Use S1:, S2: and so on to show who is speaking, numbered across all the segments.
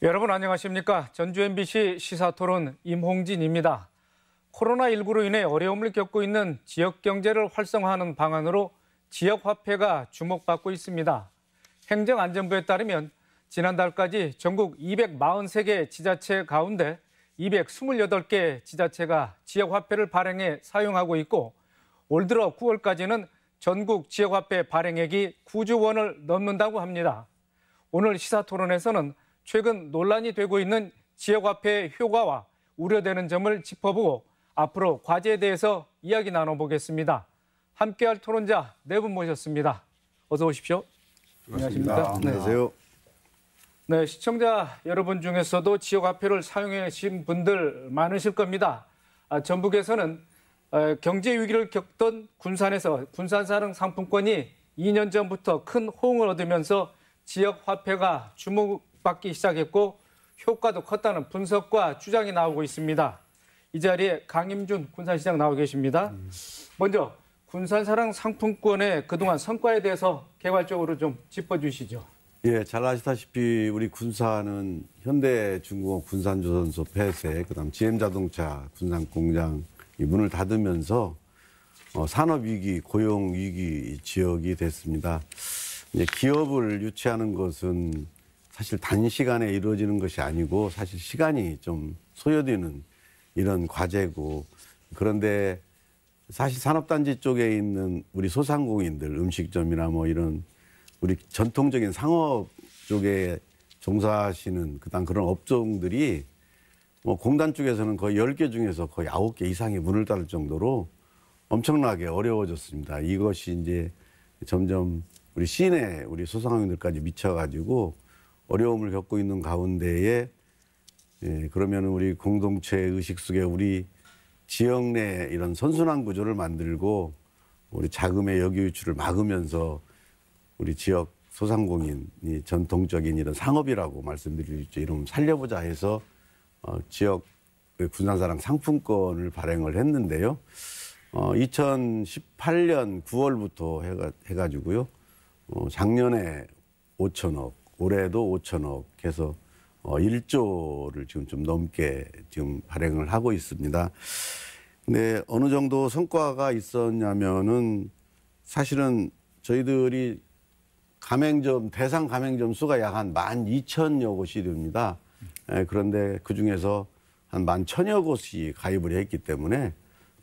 S1: 여러분 안녕하십니까? 전주 MBC 시사토론 임홍진입니다. 코로나19로 인해 어려움을 겪고 있는 지역 경제를 활성화하는 방안으로 지역화폐가 주목받고 있습니다. 행정안전부에 따르면 지난달까지 전국 243개 지자체 가운데 228개 지자체가 지역화폐를 발행해 사용하고 있고 올 들어 9월까지는 전국 지역화폐 발행액이 9조 원을 넘는다고 합니다. 오늘 시사토론에서는 최근 논란이 되고 있는 지역화폐의 효과와 우려되는 점을 짚어보고 앞으로 과제에 대해서 이야기 나눠보겠습니다. 함께할 토론자 네 분 모셨습니다. 어서 오십시오.
S2: 안녕하십니까.
S3: 안녕하세요.
S1: 네, 시청자 여러분 중에서도 지역화폐를 사용해 주신 분들 많으실 겁니다. 전북에서는 경제 위기를 겪던 군산에서 군산사랑 상품권이 2년 전부터 큰 호응을 얻으면서 지역화폐가 주목받기 시작했고 효과도 컸다는 분석과 주장이 나오고 있습니다. 이 자리에 강임준 군산시장 나와 계십니다. 먼저 군산사랑 상품권의 그동안 성과에 대해서 개괄적으로 좀 짚어주시죠.
S3: 예, 잘 아시다시피 우리 군산은 현대중공업 군산조선소 폐쇄, 그다음 GM자동차 군산공장 문을 닫으면서 산업위기, 고용위기 지역이 됐습니다. 이제 기업을 유치하는 것은 사실 단시간에 이루어지는 것이 아니고 사실 시간이 좀 소요되는 이런 과제고, 그런데 사실 산업단지 쪽에 있는 우리 소상공인들, 음식점이나 뭐 이런 우리 전통적인 상업 쪽에 종사하시는 그런 업종들이 뭐 공단 쪽에서는 거의 10개 중에서 거의 9개 이상이 문을 닫을 정도로 엄청나게 어려워졌습니다. 이것이 이제 점점 우리 시내 우리 소상공인들까지 미쳐가지고 어려움을 겪고 있는 가운데에, 예, 그러면 우리 공동체 의식 속에 우리 지역 내 이런 선순환 구조를 만들고 우리 자금의 역유 유출을 막으면서 우리 지역 소상공인이 전통적인 이런 상업이라고 말씀드리죠. 이름 살려보자 해서 지역 군산사랑 상품권을 발행을 했는데요. 2018년 9월부터 해가지고요. 작년에 5천억, 올해도 5천억 해서 1조를 지금 좀 넘게 지금 발행을 하고 있습니다. 근데 어느 정도 성과가 있었냐면은 사실은 저희들이 대상 가맹점 수가 약 한 12,000여 곳이 됩니다. 그런데 그 중에서 한 11,000여 곳이 가입을 했기 때문에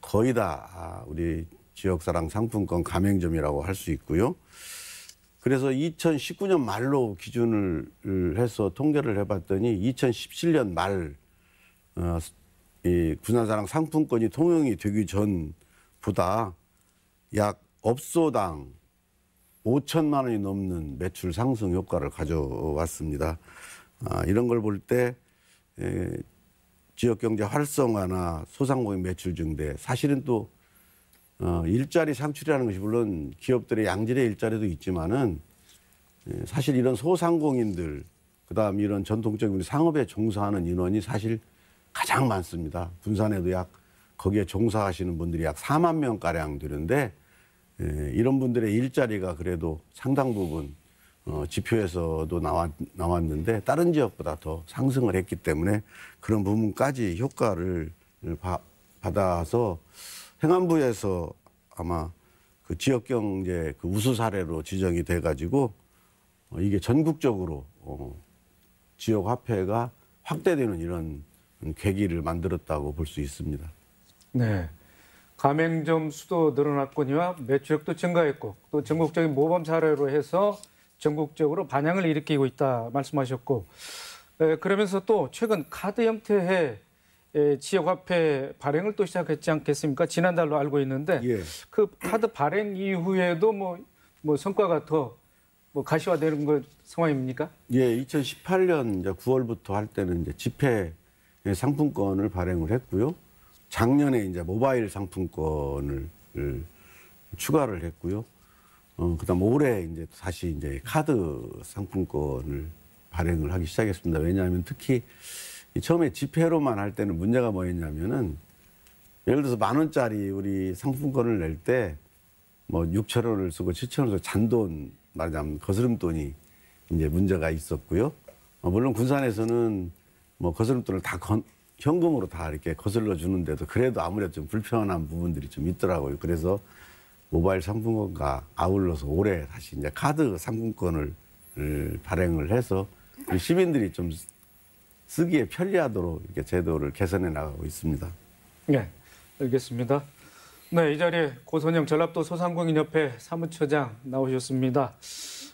S3: 거의 다 우리 지역사랑 상품권 가맹점이라고 할 수 있고요. 그래서 2019년 말로 기준을 해서 통계를 해봤더니 2017년 말 이 군산사랑 상품권이 통용이 되기 전보다 약 업소당 5천만 원이 넘는 매출 상승 효과를 가져왔습니다. 이런 걸 볼 때 지역경제 활성화나 소상공인 매출 증대, 사실은 또 일자리 창출이라는 것이 물론 기업들의 양질의 일자리도 있지만은 사실 이런 소상공인들, 그다음 이런 전통적인 우리 상업에 종사하는 인원이 사실 가장 많습니다. 군산에도 거기에 종사하시는 분들이 약 4만 명가량 되는데, 이런 분들의 일자리가 그래도 상당 부분 지표에서도 나왔는데 다른 지역보다 더 상승을 했기 때문에 그런 부분까지 효과를 받아서 행안부에서 아마 그 지역경제 우수 사례로 지정이 돼가지고 이게 전국적으로 지역화폐가 확대되는 이런 계기를 만들었다고 볼 수 있습니다.
S1: 네, 가맹점 수도 늘어났거니와 매출액도 증가했고 또 전국적인 모범 사례로 해서 전국적으로 반향을 일으키고 있다 말씀하셨고, 그러면서 또 최근 카드 형태의 지역화폐 발행을 또 시작했지 않겠습니까? 지난달로 알고 있는데,
S3: 예.
S1: 그 카드 발행 이후에도 뭐 성과가 더 가시화되는 것 상황입니까?
S3: 예, 2018년 이제 9월부터 할 때는 이제 지폐 상품권을 발행을 했고요. 작년에 이제 모바일 상품권을 추가를 했고요. 그다음 올해 이제 다시 이제 카드 상품권을 발행을 하기 시작했습니다. 왜냐하면 특히 처음에 지폐로만 할 때는 문제가 뭐였냐면은, 예를 들어서 10,000원짜리 우리 상품권을 낼 때 뭐 6,000원을 쓰고 7,000원을 쓰고 잔돈, 말하자면 거스름돈이 이제 문제가 있었고요. 물론 군산에서는 뭐 거스름돈을 다 현금으로 다 이렇게 거슬러 주는데도 그래도 아무래도 좀 불편한 부분들이 좀 있더라고요. 그래서 모바일 상품권과 아울러서 올해 다시 이제 카드 상품권을 발행을 해서 우리 시민들이 좀 쓰기에 편리하도록 이렇게 제도를 개선해 나가고 있습니다.
S1: 네, 알겠습니다. 네, 이 자리에 고선영 전라도 소상공인협회 사무처장 나오셨습니다.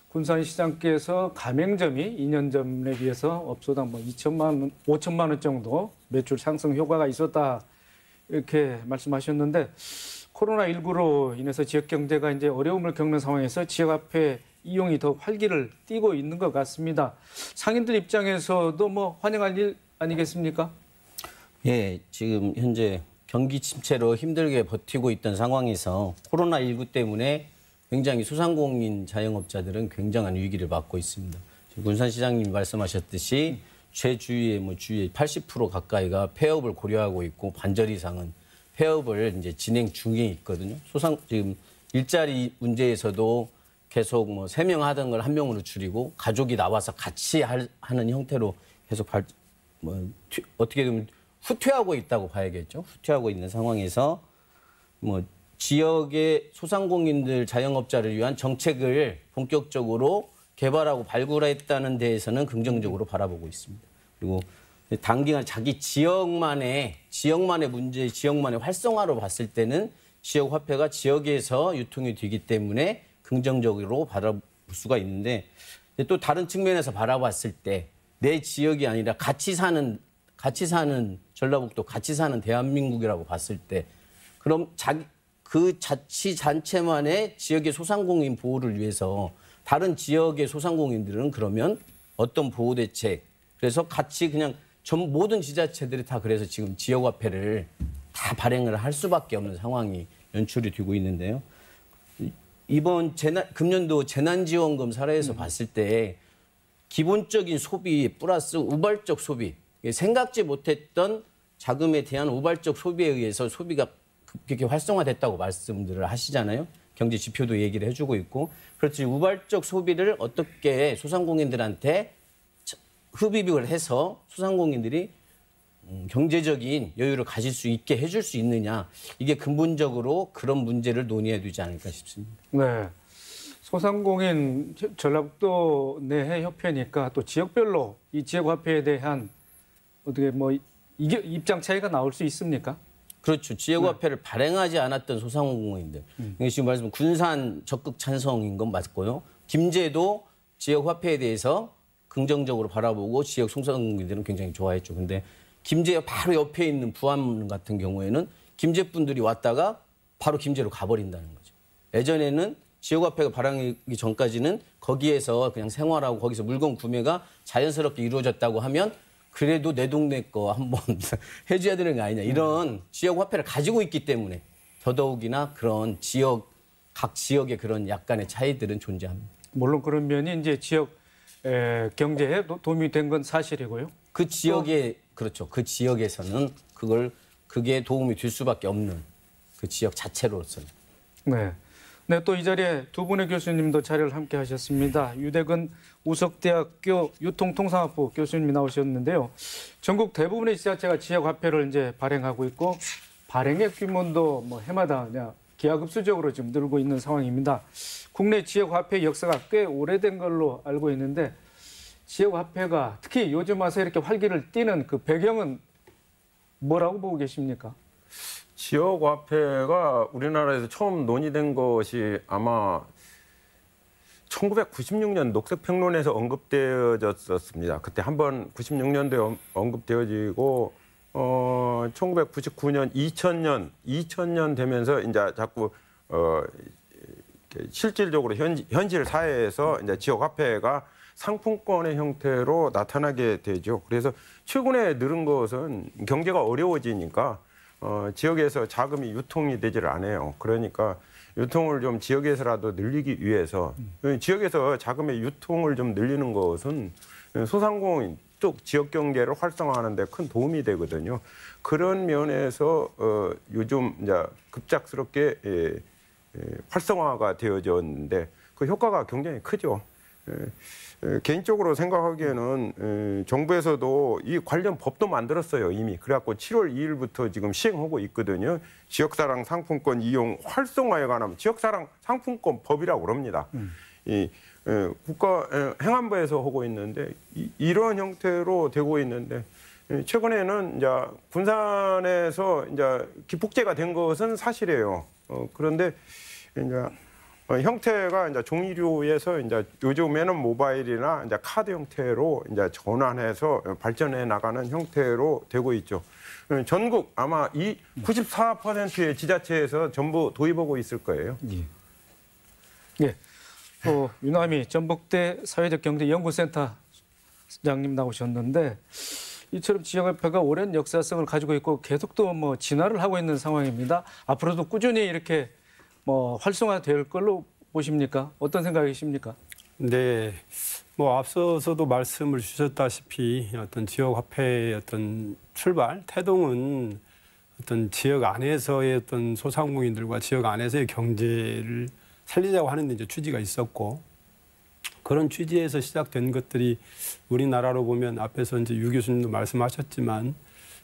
S1: 군산시장께서 가맹점이 2년 전에 비해서 업소당 5천만 원 정도 매출 상승 효과가 있었다 이렇게 말씀하셨는데 코로나19로 인해서 지역 경제가 이제 어려움을 겪는 상황에서 지역화폐 이용이 더 활기를 띠고 있는 것 같습니다. 상인들 입장에서도 뭐 환영할 일 아니겠습니까?
S2: 예, 지금 현재 경기 침체로 힘들게 버티고 있던 상황에서 코로나19 때문에 굉장히 소상공인 자영업자들은 굉장한 위기를 맞고 있습니다. 지금 군산시장님이 말씀하셨듯이 제 주위에 주위에 80% 가까이가 폐업을 고려하고 있고 반절 이상은 폐업을 이제 진행 중에 있거든요. 지금 일자리 문제에서도 계속 3명 하던 걸 1명으로 줄이고 가족이 나와서 같이 하는 형태로 계속 어떻게 보면 후퇴하고 있다고 봐야겠죠. 후퇴하고 있는 상황에서 지역의 소상공인들 자영업자를 위한 정책을 본격적으로 개발하고 발굴했다는 데에서는 긍정적으로 바라보고 있습니다. 그리고 단기간 자기 지역만의 문제, 지역만의 활성화로 봤을 때는 지역 화폐가 지역에서 유통이 되기 때문에 긍정적으로 바라볼 수가 있는데 또 다른 측면에서 바라봤을 때 내 지역이 아니라 같이 사는 전라북도 같이 사는 대한민국이라고 봤을 때 그럼 그 자치단체만의 지역의 소상공인 보호를 위해서 다른 지역의 소상공인들은 그러면 어떤 보호 대책 그래서 같이 그냥 모든 지자체들이 다 그래서 지금 지역화폐를 다 발행을 할 수밖에 없는 상황이 연출이 되고 있는데요. 이번 금년도 재난지원금 사례에서 봤을 때 기본적인 소비 플러스 우발적 소비, 생각지 못했던 자금에 대한 우발적 소비에 의해서 소비가 급격히 활성화됐다고 말씀들을 하시잖아요. 경제 지표도 얘기를 해주고 있고. 그렇지 우발적 소비를 어떻게 소상공인들한테 흡입을 해서 소상공인들이 경제적인 여유를 가질 수 있게 해줄 수 있느냐. 이게 근본적으로 그런 문제를 논의해야 되지 않을까 싶습니다.
S1: 네. 소상공인 전라북도 내에 협회니까 또 지역별로 이 지역화폐에 대한 어떻게 이게 입장 차이가 나올 수 있습니까?
S2: 그렇죠. 지역화폐를 발행하지 않았던 소상공인들. 지금 말씀 군산 적극 찬성인 건 맞고요. 김제도 지역화폐에 대해서 긍정적으로 바라보고 지역 소상공인들은 굉장히 좋아했죠. 근데 김제 바로 옆에 있는 부암 같은 경우에는 김제 분들이 왔다가 바로 김제로 가버린다는 거죠. 예전에는 지역화폐가 발행하기 전까지는 거기에서 그냥 생활하고 거기서 물건 구매가 자연스럽게 이루어졌다고 하면 그래도 내 동네 거 한번 해줘야 되는 거 아니냐. 이런 지역화폐를 가지고 있기 때문에 더더욱이나 그런 각 지역의 그런 약간의 차이들은 존재합니다.
S1: 물론 그런 면이 이제 지역 경제에 도움이 된 건 사실이고요.
S2: 그 지역에 그렇죠. 그 지역에서는 그게 도움이 될 수밖에 없는 그 지역 자체로서는.
S1: 네. 네, 또 이 자리에 두 분의 교수님도 자리를 함께 하셨습니다. 유대근 우석대학교 유통통상학부 교수님이 나오셨는데요. 전국 대부분의 지자체가 지역화폐를 이제 발행하고 있고 발행의 규모도 해마다 기하급수적으로 지금 늘고 있는 상황입니다. 국내 지역화폐 역사가 꽤 오래된 걸로 알고 있는데 지역화폐가 특히 요즘 와서 이렇게 활기를 띠는 그 배경은 뭐라고 보고 계십니까?
S4: 지역화폐가 우리나라에서 처음 논의된 것이 아마 1996년 녹색평론에서 언급되어졌습니다. 그때 한번 96년도에 언급되어지고 1999년, 2000년 되면서 이제 자꾸 실질적으로 현실 사회에서 이제 지역화폐가 상품권의 형태로 나타나게 되죠. 그래서 최근에 늘은 것은 경제가 어려워지니까 지역에서 자금이 유통이 되지를 않아요. 그러니까 유통을 좀 지역에서라도 늘리기 위해서 지역에서 자금의 유통을 좀 늘리는 것은 소상공인 쪽 지역 경제를 활성화하는 데 큰 도움이 되거든요. 그런 면에서 요즘 이제 급작스럽게 활성화가 되어졌는데 그 효과가 굉장히 크죠. 개인적으로 생각하기에는 정부에서도 이 관련 법도 만들었어요, 이미. 그래갖고 7월 2일부터 지금 시행하고 있거든요. 지역사랑 상품권 이용 활성화에 관한 지역사랑 상품권 법이라고 그럽니다. 이 국가 행안부에서 하고 있는데 이런 형태로 되고 있는데 최근에는 이제 군산에서 이제 기폭제가 된 것은 사실이에요. 그런데 이제 형태가 이제 종이류에서 이제 요즘에는 모바일이나 이제 카드 형태로 이제 전환해서 발전해 나가는 형태로 되고 있죠. 전국 아마 이 94%의 지자체에서 전부 도입하고 있을 거예요.
S1: 예. 또 유남희 전북대 사회적경제연구센터 장님 나오셨는데 이처럼 지역화폐가 오랜 역사성을 가지고 있고 계속 또 뭐 진화를 하고 있는 상황입니다. 앞으로도 꾸준히 이렇게 뭐 활성화될 걸로 보십니까? 어떤 생각이십니까?
S5: 네, 뭐 앞서서도 말씀을 주셨다시피 어떤 지역 화폐의 어떤 출발 태동은 어떤 지역 안에서의 어떤 소상공인들과 지역 안에서의 경제를 살리자고 하는 이제 취지가 있었고 그런 취지에서 시작된 것들이 우리나라로 보면 앞에서 이제 유 교수님도 말씀하셨지만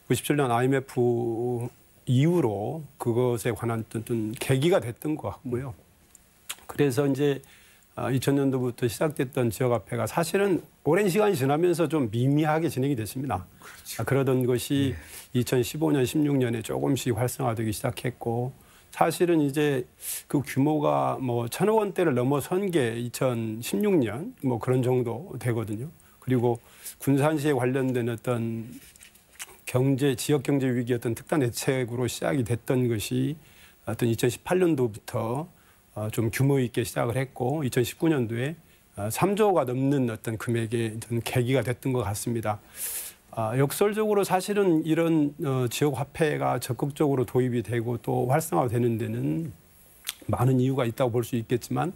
S5: 97년 IMF 이후로 그것에 관한 어떤 계기가 됐던 것 같고요. 그래서 이제 2000년도부터 시작됐던 지역화폐가 사실은 오랜 시간이 지나면서 좀 미미하게 진행이 됐습니다. 그렇죠. 그러던 것이 2015년, 16년에 조금씩 활성화되기 시작했고 사실은 이제 그 규모가 뭐 1,000억 원대를 넘어선 게 2016년 뭐 그런 정도 되거든요. 그리고 군산시에 관련된 어떤 지역 경제 위기 어떤 특단 대책으로 시작이 됐던 것이 어떤 2018년도부터 좀 규모 있게 시작을 했고 2019년도에 3조가 넘는 어떤 금액의 계기가 됐던 것 같습니다. 역설적으로 사실은 이런 지역 화폐가 적극적으로 도입이 되고 또 활성화되는 데는 많은 이유가 있다고 볼 수 있겠지만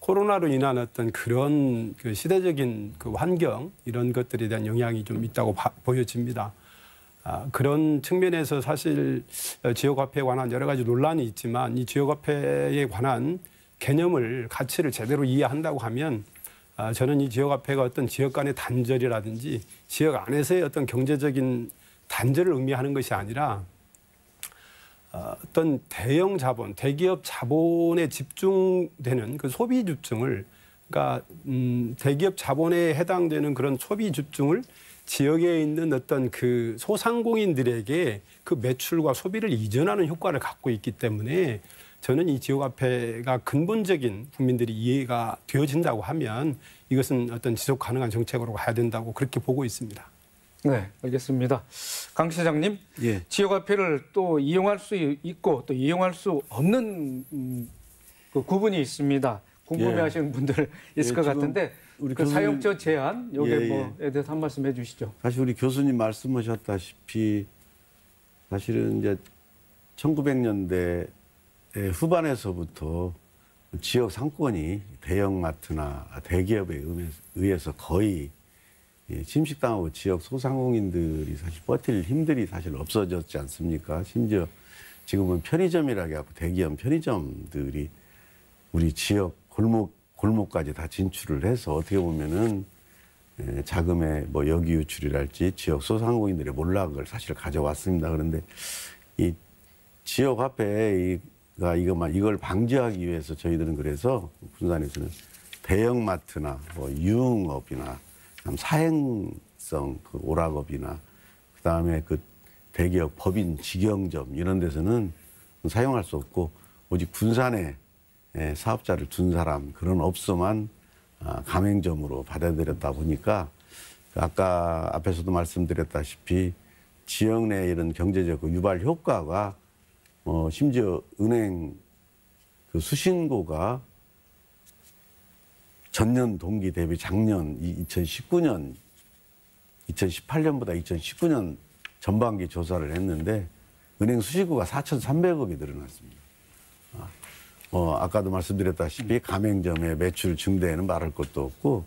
S5: 코로나로 인한 어떤 그런 그 시대적인 그 환경 이런 것들에 대한 영향이 좀 있다고 보여집니다. 그런 측면에서 사실 지역화폐에 관한 여러 가지 논란이 있지만 이 지역화폐에 관한 개념을 가치를 제대로 이해한다고 하면 저는 이 지역화폐가 어떤 지역 간의 단절이라든지 지역 안에서의 어떤 경제적인 단절을 의미하는 것이 아니라 어떤 대형 자본, 대기업 자본에 집중되는 그 소비 집중을 그러니까 대기업 자본에 해당되는 그런 소비 집중을 지역에 있는 어떤 그 소상공인들에게 그 매출과 소비를 이전하는 효과를 갖고 있기 때문에 저는 이 지역화폐가 근본적인 국민들이 이해가 되어진다고 하면 이것은 어떤 지속 가능한 정책으로 가야 된다고 그렇게 보고 있습니다.
S1: 네, 알겠습니다. 강 시장님,
S3: 예.
S1: 지역화폐를 또 이용할 수 있고 또 이용할 수 없는 그 구분이 있습니다. 궁금해하시는 분들 있을 것 같은데 우리 그 사용처 제한 여기에 뭐에 대해서 한 말씀 해주시죠.
S3: 사실 우리 교수님 말씀하셨다시피 사실은 이제 1900년대 후반에서부터 지역 상권이 대형마트나 대기업에 의해서 거의 침식당하고 지역 소상공인들이 사실 버틸 힘들이 사실 없어졌지 않습니까? 심지어 지금은 편의점이라고 하고 대기업 편의점들이 우리 지역 골목까지 다 진출을 해서 어떻게 보면은 자금의 뭐 여기 유출이랄지 지역 소상공인들의 몰락을 사실 가져왔습니다. 그런데 이 지역 화폐가 이걸 방지하기 위해서 저희들은 그래서 군산에서는 대형마트나 뭐 유흥업이나 사행성 그 오락업이나 그다음에 그 대기업 법인 직영점 이런 데서는 사용할 수 없고 오직 군산에 사업자를 둔 사람 그런 업소만 가맹점으로 받아들였다 보니까 아까 앞에서도 말씀드렸다시피 지역 내 이런 경제적 유발 효과가 심지어 은행 그 수신고가 전년 동기 대비 작년 2019년 2018년보다 2019년 전반기 조사를 했는데 은행 수신고가 4,300억이 늘어났습니다. 아까도 말씀드렸다시피 가맹점의 매출 증대에는 말할 것도 없고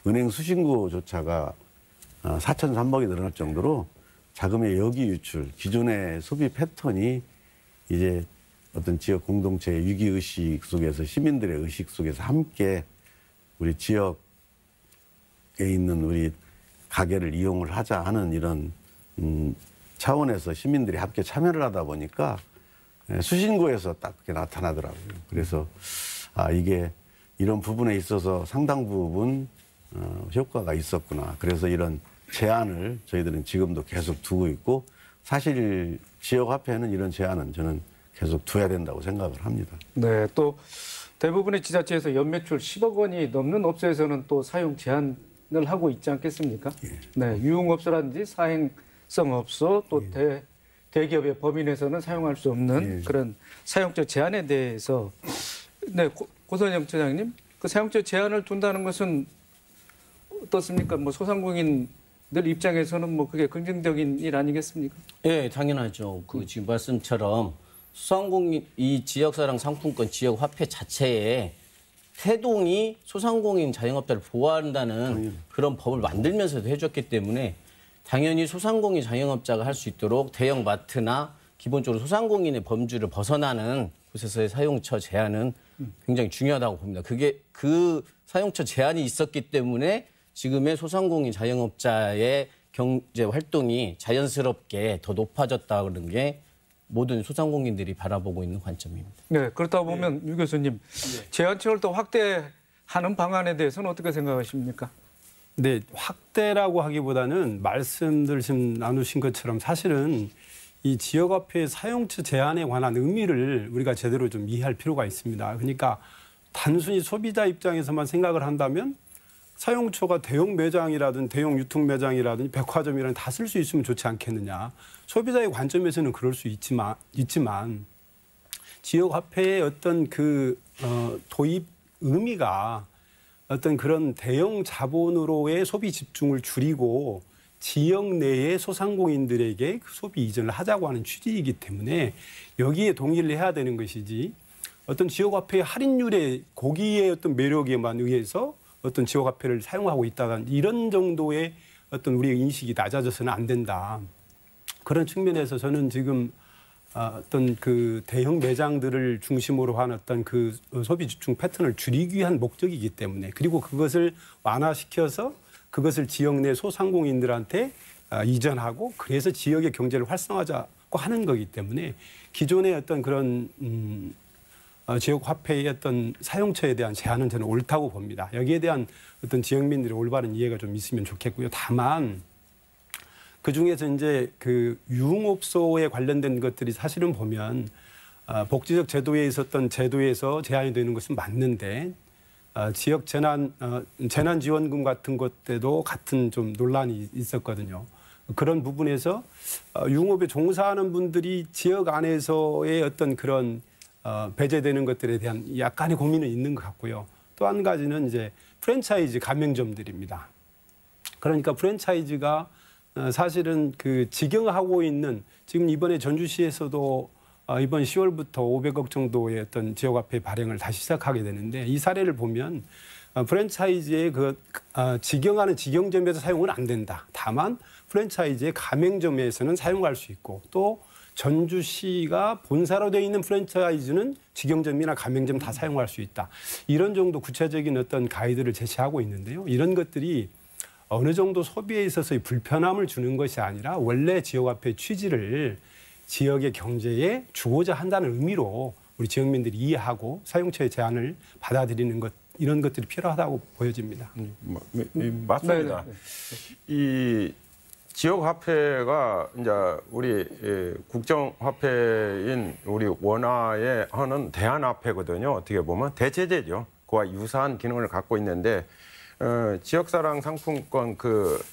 S3: 은행 수신고조차가 4,300억이 늘어날 정도로 자금의 여기 유출, 기존의 소비 패턴이 이제 어떤 지역 공동체의 위기의식 속에서 시민들의 의식 속에서 함께 우리 지역 있는 우리 가게를 이용을 하자 하는 이런 차원에서 시민들이 함께 참여를 하다 보니까 수신고에서 딱 그렇게 나타나더라고요. 그래서 이게 이런 부분에 있어서 상당 부분 효과가 있었구나. 그래서 이런 제안을 저희들은 지금도 계속 두고 있고 사실 지역화폐는 이런 제안은 저는 계속 둬야 된다고 생각을 합니다.
S1: 네, 또 대부분의 지자체에서 연매출 10억 원이 넘는 업소에서는 또 사용 제한을 하고 있지 않겠습니까?
S3: 예.
S1: 네, 유흥업소라든지 사행성 업소 또 대기업의 법인에서는 사용할 수 없는 그런 사용처 제한에 대해서 네, 고선영 처장님, 그 사용처 제한을 둔다는 것은 어떻습니까? 뭐 소상공인들 입장에서는 뭐 그게 긍정적인 일 아니겠습니까?
S2: 예, 당연하죠. 그 지금 말씀처럼 소상공인 이 지역사랑 상품권 지역 화폐 자체에 태동이 소상공인 자영업자를 보호한다는 그런 법을 만들면서도 해줬기 때문에 당연히 소상공인 자영업자가 할 수 있도록 대형 마트나 기본적으로 소상공인의 범주를 벗어나는 곳에서의 사용처 제한은 굉장히 중요하다고 봅니다. 그게 그 사용처 제한이 있었기 때문에 지금의 소상공인 자영업자의 경제 활동이 자연스럽게 더 높아졌다 그런 게 모든 소상공인들이 바라보고 있는 관점입니다.
S1: 네, 그렇다 보면 유 교수님 제한처를 더 확대하는 방안에 대해서는 어떻게 생각하십니까?
S5: 네, 확대라고 하기보다는 말씀들 지금 나누신 것처럼 사실은 이 지역화폐 사용처 제한에 관한 의미를 우리가 제대로 좀 이해할 필요가 있습니다. 그러니까 단순히 소비자 입장에서만 생각을 한다면 사용처가 대형 매장이라든 대형 유통 매장이라든 백화점이라든 다 쓸 수 있으면 좋지 않겠느냐. 소비자의 관점에서는 그럴 수 있지만 지역화폐의 어떤 도입 의미가 어떤 그런 대형 자본으로의 소비 집중을 줄이고 지역 내의 소상공인들에게 그 소비 이전을 하자고 하는 취지이기 때문에 여기에 동의를 해야 되는 것이지 어떤 지역화폐의 할인율의 고기의 어떤 매력에만 의해서 어떤 지역화폐를 사용하고 있다는 이런 정도의 어떤 우리의 인식이 낮아져서는 안 된다. 그런 측면에서 저는 지금 어떤 그 대형 매장들을 중심으로 한 어떤 그 소비 집중 패턴을 줄이기 위한 목적이기 때문에 그리고 그것을 완화시켜서 그것을 지역 내 소상공인들한테 이전하고 그래서 지역의 경제를 활성화하자고 하는 거기 때문에 기존의 어떤 그런 지역 화폐의 어떤 사용처에 대한 제한은 저는 옳다고 봅니다. 여기에 대한 어떤 지역민들의 올바른 이해가 좀 있으면 좋겠고요. 다만 그 중에서 이제 그 유흥업소에 관련된 것들이 사실은 보면 복지적 제도에 있었던 제도에서 제한이 되는 것은 맞는데 지역 재난지원금 같은 것 때도 같은 좀 논란이 있었거든요. 그런 부분에서 유흥업에 종사하는 분들이 지역 안에서의 어떤 그런 배제되는 것들에 대한 약간의 고민은 있는 것 같고요. 또 한 가지는 이제 프랜차이즈 가맹점들입니다. 그러니까 프랜차이즈가 사실은 그 직영하고 있는 지금 이번에 전주시에서도 이번 10월부터 500억 정도의 어떤 지역화폐 발행을 다시 시작하게 되는데 이 사례를 보면 프랜차이즈의 직영하는 직영점에서 사용은 안 된다. 다만 프랜차이즈의 가맹점에서는 사용할 수 있고 또 전주시가 본사로 되어 있는 프랜차이즈는 직영점이나 가맹점 다 사용할 수 있다. 이런 정도 구체적인 어떤 가이드를 제시하고 있는데요. 이런 것들이 어느 정도 소비에 있어서의 불편함을 주는 것이 아니라 원래 지역화폐 취지를 지역의 경제에 주고자 한다는 의미로 우리 지역민들이 이해하고 사용처의 제한을 받아들이는 것 이런 것들이 필요하다고 보여집니다.
S4: 맞습니다. 이 지역 화폐가 이제 우리 국정화폐인 우리 원화에 하는 대안화폐거든요. 어떻게 보면 대체제죠. 그와 유사한 기능을 갖고 있는데 지역사랑 상품권 그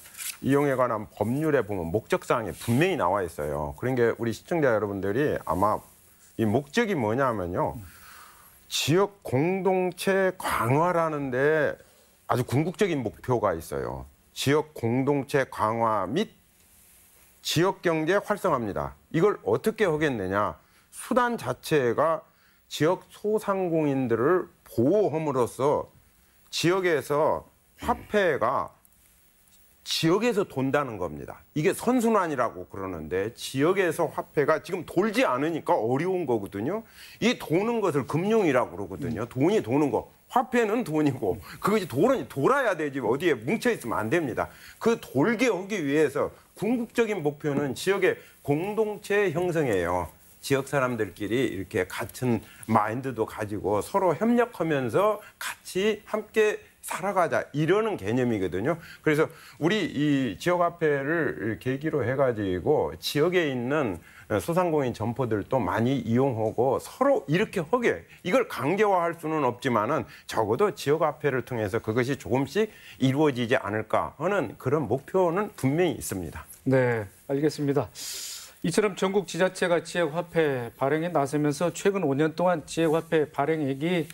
S4: 이용에 관한 법률에 보면 목적사항이 분명히 나와 있어요. 그런 게 우리 시청자 여러분들이 아마 이 목적이 뭐냐면요. 지역 공동체 강화라는데 아주 궁극적인 목표가 있어요. 지역 공동체 강화 및 지역 경제 활성화입니다. 이걸 어떻게 하겠느냐. 수단 자체가 지역 소상공인들을 보호함으로써 지역에서 화폐가 지역에서 돈다는 겁니다. 이게 선순환이라고 그러는데 지역에서 화폐가 지금 돌지 않으니까 어려운 거거든요. 이 도는 것을 금융이라고 그러거든요. 돈이 도는 거. 화폐는 돈이고 그것이 돌아야 되지 어디에 뭉쳐 있으면 안 됩니다. 그 돌게 하기 위해서 궁극적인 목표는 지역의 공동체 형성이에요. 지역 사람들끼리 이렇게 같은 마인드도 가지고 서로 협력하면서 같이 함께 살아가자 이러는 개념이거든요. 그래서 우리 이 지역화폐를 계기로 해가지고 지역에 있는 소상공인 점포들도 많이 이용하고 서로 이렇게 하게 이걸 강제화할 수는 없지만은 적어도 지역화폐를 통해서 그것이 조금씩 이루어지지 않을까 하는 그런 목표는 분명히 있습니다.
S1: 네, 알겠습니다. 이처럼 전국 지자체가 지역화폐 발행에 나서면서 최근 5년 동안 지역화폐 발행액이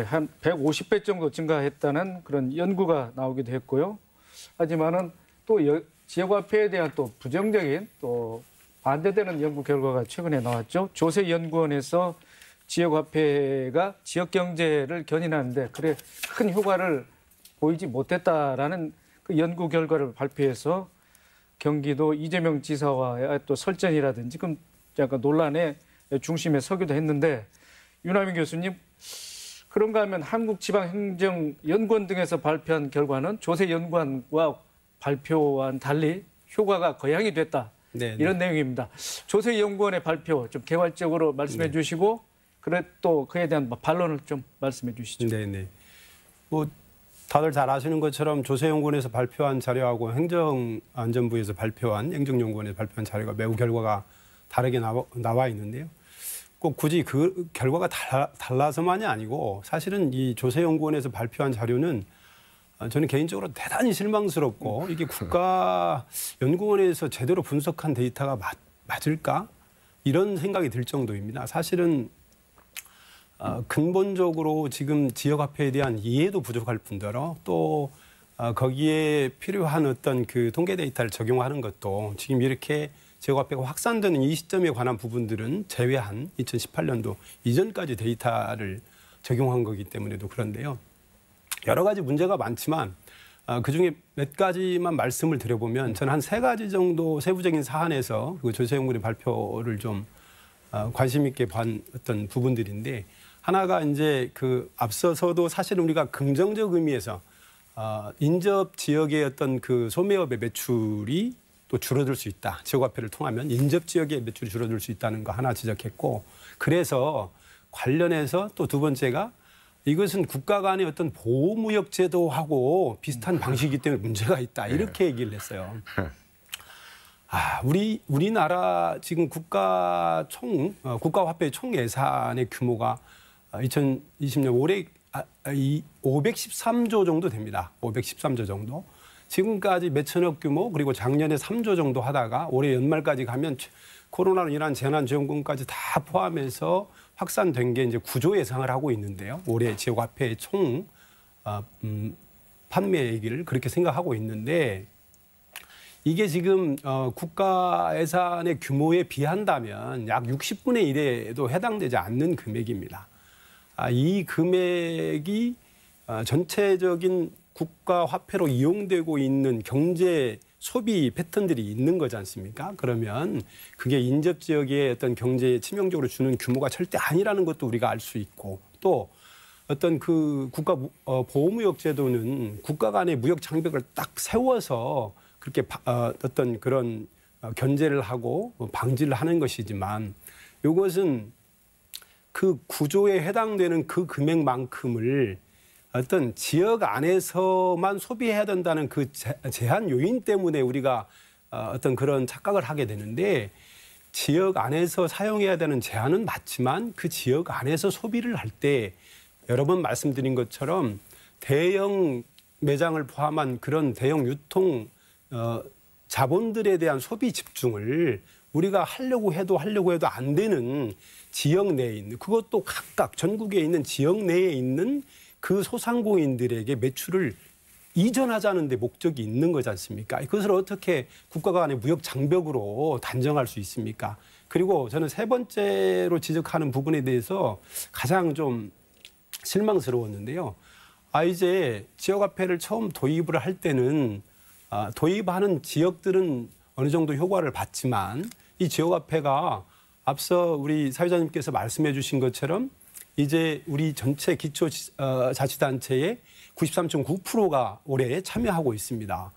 S1: 한 150배 정도 증가했다는 그런 연구가 나오기도 했고요. 하지만은 또 지역화폐에 대한 또 부정적인 또 반대되는 연구 결과가 최근에 나왔죠. 조세연구원에서 지역화폐가 지역 경제를 견인하는데 그래 큰 효과를 보이지 못했다라는 그 연구 결과를 발표해서 경기도 이재명 지사와의 또 설전이라든지 그 약간 논란의 중심에 서기도 했는데 유남인 교수님. 그런가 하면 한국지방행정연구원 등에서 발표한 결과는 조세연구원과 발표와는 달리 효과가 거양이 됐다.
S5: 네,
S1: 이런 내용입니다. 조세연구원의 발표 좀 개괄적으로 말씀해 주시고 그래 또 그에 대한 반론을 좀 말씀해 주시죠.
S5: 네네. 뭐 다들 잘 아시는 것처럼 조세연구원에서 발표한 자료하고 행정안전부에서 발표한 행정연구원에서 발표한 자료가 매우 결과가 다르게 나와 있는데요. 꼭 굳이 그 결과가 달라서만이 아니고 사실은 이 조세연구원에서 발표한 자료는 저는 개인적으로 대단히 실망스럽고 이게 국가연구원에서 제대로 분석한 데이터가 맞을까? 이런 생각이 들 정도입니다. 사실은 근본적으로 지금 지역화폐에 대한 이해도 부족할 뿐더러 또 거기에 필요한 어떤 그 통계 데이터를 적용하는 것도 지금 이렇게 지역화폐가 확산되는 이 시점에 관한 부분들은 제외한 2018년도 이전까지 데이터를 적용한 거기 때문에도 그런데요. 여러 가지 문제가 많지만 그중에 몇 가지만 말씀을 드려보면 저는 한 3가지 정도 세부적인 사안에서 그 조세연구원의 발표를 좀 관심 있게 본 어떤 부분들인데 하나가 이제 그 앞서서도 사실 우리가 긍정적 의미에서 인접 지역의 어떤 그 소매업의 매출이 또 줄어들 수 있다. 지역화폐를 통하면 인접 지역의 매출이 줄어들 수 있다는 거 하나 지적했고 그래서 관련해서 또 두 번째가 이것은 국가 간의 어떤 보호무역 제도하고 비슷한 방식이기 때문에 문제가 있다. 이렇게 얘기를 했어요. 우리나라 지금 국가화폐 총 예산의 규모가 2020년 올해 513조 정도 됩니다. 513조 정도. 지금까지 몇천억 규모 그리고 작년에 3조 정도 하다가 올해 연말까지 가면 코로나로 인한 재난지원금까지 다 포함해서 확산된 게 이제 9조 예상을 하고 있는데요. 올해 지역화폐의 총 판매액을 그렇게 생각하고 있는데 이게 지금 국가 예산의 규모에 비한다면 약 60분의 1에도 해당되지 않는 금액입니다. 이 금액이 전체적인 국가 화폐로 이용되고 있는 경제 소비 패턴들이 있는 거지 않습니까? 그러면 그게 인접 지역의 어떤 경제에 치명적으로 주는 규모가 절대 아니라는 것도 우리가 알 수 있고 또 어떤 그 국가 보호무역 제도는 국가 간의 무역 장벽을 딱 세워서 그렇게 어떤 그런 견제를 하고 방지를 하는 것이지만 이것은 그 구조에 해당되는 그 금액만큼을 어떤 지역 안에서만 소비해야 된다는 그 제한 요인 때문에 우리가 어떤 그런 착각을 하게 되는데 지역 안에서 사용해야 되는 제한은 맞지만 그 지역 안에서 소비를 할 때 여러 번 말씀드린 것처럼 대형 매장을 포함한 그런 대형 유통 자본들에 대한 소비 집중을 우리가 하려고 해도 안 되는 지역 내에 있는 그것도 각각 전국에 있는 지역 내에 있는 그 소상공인들에게 매출을 이전하자는 데 목적이 있는 거지 않습니까? 그것을 어떻게 국가 간의 무역 장벽으로 단정할 수 있습니까? 그리고 저는 세 번째로 지적하는 부분에 대해서 가장 좀 실망스러웠는데요. 이제 지역화폐를 처음 도입을 할 때는 도입하는 지역들은 어느 정도 효과를 봤지만 이 지역화폐가 앞서 우리 사회자님께서 말씀해 주신 것처럼 이제 우리 전체 기초자치단체의 93.9%가 올해 참여하고 있습니다.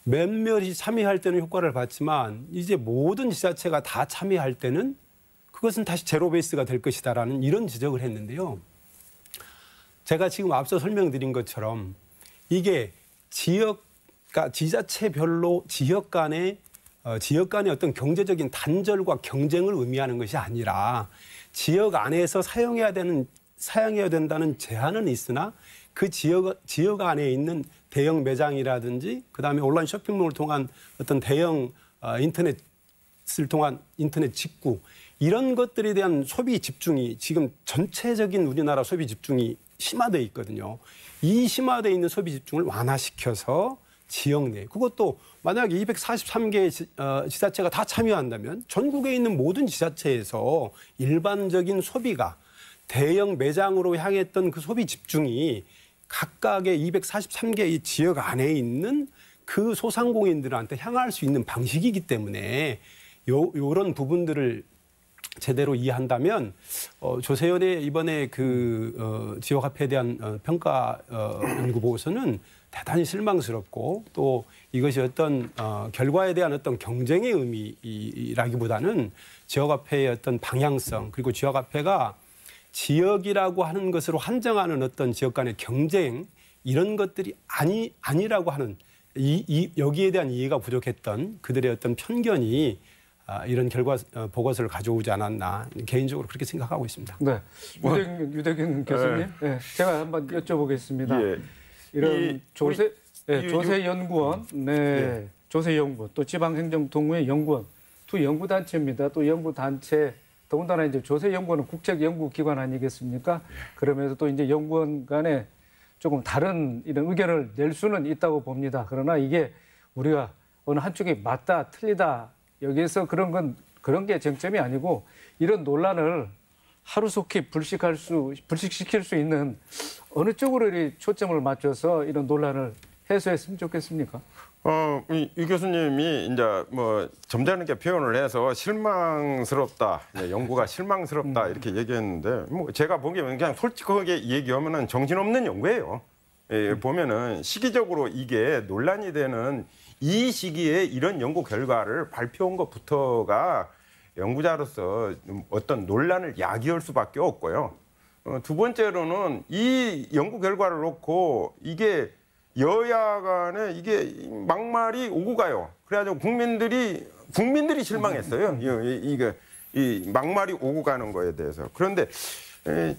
S5: 몇몇이 참여할 때는 효과를 봤지만 이제 모든 지자체가 다 참여할 때는 그것은 다시 제로 베이스가 될 것이다라는 이런 지적을 했는데요. 제가 지금 앞서 설명드린 것처럼 이게 지자체별로 지역 간의 어떤 경제적인 단절과 경쟁을 의미하는 것이 아니라 지역 안에서 사용해야 된다는 제한은 있으나 그 지역 안에 있는 대형 매장이라든지 그다음에 온라인 쇼핑몰을 통한 어떤 대형 인터넷을 통한 인터넷 직구 이런 것들에 대한 소비 집중이 지금 전체적인 우리나라 소비 집중이 심화되어 있거든요. 이 심화되어 있는 소비 집중을 완화시켜서 지역 내 그것도 만약에 243개 지자체가 다 참여한다면 전국에 있는 모든 지자체에서 일반적인 소비가 대형 매장으로 향했던 그 소비 집중이 각각의 243개의 지역 안에 있는 그 소상공인들한테 향할 수 있는 방식이기 때문에 요런 부분들을 제대로 이해한다면 조세현의 이번에 그 지역화폐에 대한 평가 연구 보고서는 대단히 실망스럽고 또 이것이 어떤 결과에 대한 어떤 경쟁의 의미라기보다는 지역화폐의 어떤 방향성 그리고 지역화폐가 지역이라고 하는 것으로 한정하는 어떤 지역 간의 경쟁 이런 것들이 아니라고 하는 여기에 대한 이해가 부족했던 그들의 어떤 편견이 이런 결과 보고서를 가져오지 않았나 개인적으로 그렇게 생각하고 있습니다.
S1: 네, 유대균 교수님, 네, 제가 한번 여쭤보겠습니다.
S4: 예.
S1: 이런 조세연구원, 네, 조세연구원, 또 지방행정동의 연구원, 두 연구단체입니다. 또 연구단체, 더군다나 이제 조세연구원은 국책연구기관 아니겠습니까? 그러면서 또 이제 연구원 간에 조금 다른 이런 의견을 낼 수는 있다고 봅니다. 그러나 이게 우리가 어느 한쪽이 맞다, 틀리다, 여기에서 그런 게 쟁점이 아니고 이런 논란을 하루속히 불식시킬 수 있는 어느 쪽으로 이 초점을 맞춰서 이런 논란을 해소했으면 좋겠습니까?
S4: 이 교수님이 이제 뭐 점잖게 표현을 해서 실망스럽다, 연구가 실망스럽다 이렇게 얘기했는데 뭐 제가 보기에는 그냥 솔직하게 얘기하면은 정신없는 연구예요. 예, 보면은 시기적으로 이게 논란이 되는 이 시기에 이런 연구 결과를 발표한 것부터가 연구자로서 어떤 논란을 야기할 수밖에 없고요. 두 번째로는 이 연구 결과를 놓고 이게 여야 간에 이게 막말이 오고 가요. 그래가지고 국민들이 실망했어요. 이게 이 막말이 오고 가는 거에 대해서. 그런데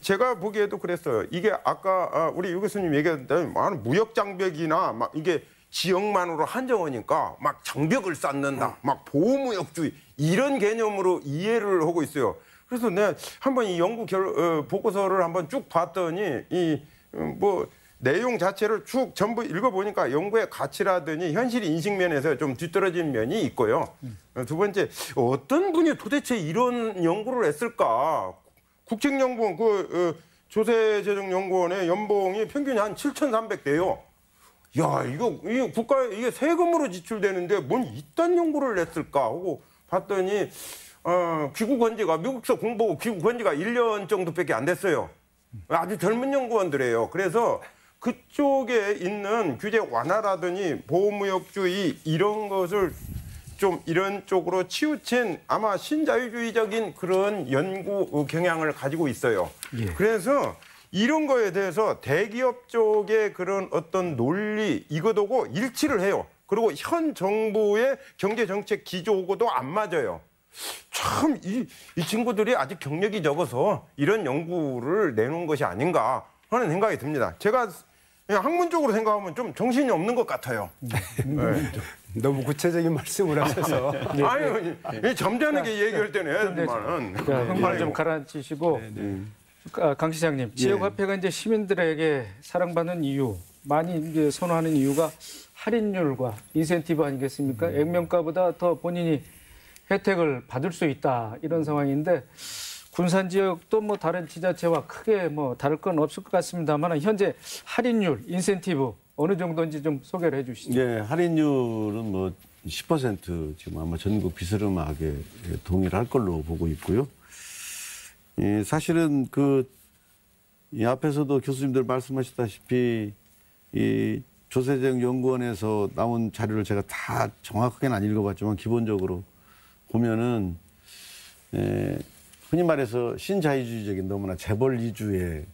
S4: 제가 보기에도 그랬어요. 이게 아까 우리 유 교수님 얘기했던 무역 장벽이나 막 이게 지역만으로 한정하니까 막 장벽을 쌓는다, 막 보호무역주의 이런 개념으로 이해를 하고 있어요. 그래서 내가 한번 이 연구 보고서를 한번 쭉 봤더니 뭐 내용 자체를 쭉 전부 읽어보니까 연구의 가치라더니 현실 인식 면에서 좀 뒤떨어진 면이 있고요. 두 번째, 어떤 분이 도대체 이런 연구를 했을까? 국책연구원 조세재정연구원의 연봉이 평균이 한 7,300대요. 야, 이거 국가에 이게 세금으로 지출되는데 뭔 이딴 연구를 했을까 하고 봤더니 귀국한 지가 미국서 공부하고 귀국한 지가 1년 정도밖에 안 됐어요. 아주 젊은 연구원들이에요. 그래서 그쪽에 있는 규제 완화라더니 보호무역주의 이런 것을 좀 이런 쪽으로 치우친 아마 신자유주의적인 그런 연구 경향을 가지고 있어요. 예. 그래서 이런 거에 대해서 대기업 쪽의 그런 어떤 논리 이것하고 일치를 해요. 그리고 현 정부의 경제정책 기조하고도 안 맞아요. 참 이 친구들이 아직 경력이 적어서 이런 연구를 내놓은 것이 아닌가 하는 생각이 듭니다. 제가 그냥 학문적으로 생각하면 좀 정신이 없는 것 같아요. 네.
S5: 너무 구체적인 말씀을 하셔서.
S4: 아니, 점잖게 얘기할 때는 해야지만은.
S1: 흥분을 좀 가라앉히시고. 강 시장님, 지역화폐가 이제 시민들에게 사랑받는 이유, 많이 이제 선호하는 이유가 할인율과 인센티브 아니겠습니까? 액면가보다 더 본인이 혜택을 받을 수 있다 이런 상황인데 군산 지역도 뭐 다른 지자체와 크게 뭐 다를 건 없을 것 같습니다만 현재 할인율, 인센티브 어느 정도인지 좀 소개를 해주시죠.
S3: 예, 할인율은 뭐 10% 지금 아마 전국 비스름하게 동일할 걸로 보고 있고요. 예, 사실은 이 앞에서도 교수님들 말씀하셨다시피 이 조세정 연구원에서 나온 자료를 제가 다 정확하게는 안 읽어봤지만 기본적으로 보면은 흔히 말해서 신자유주의적인 너무나 재벌 위주의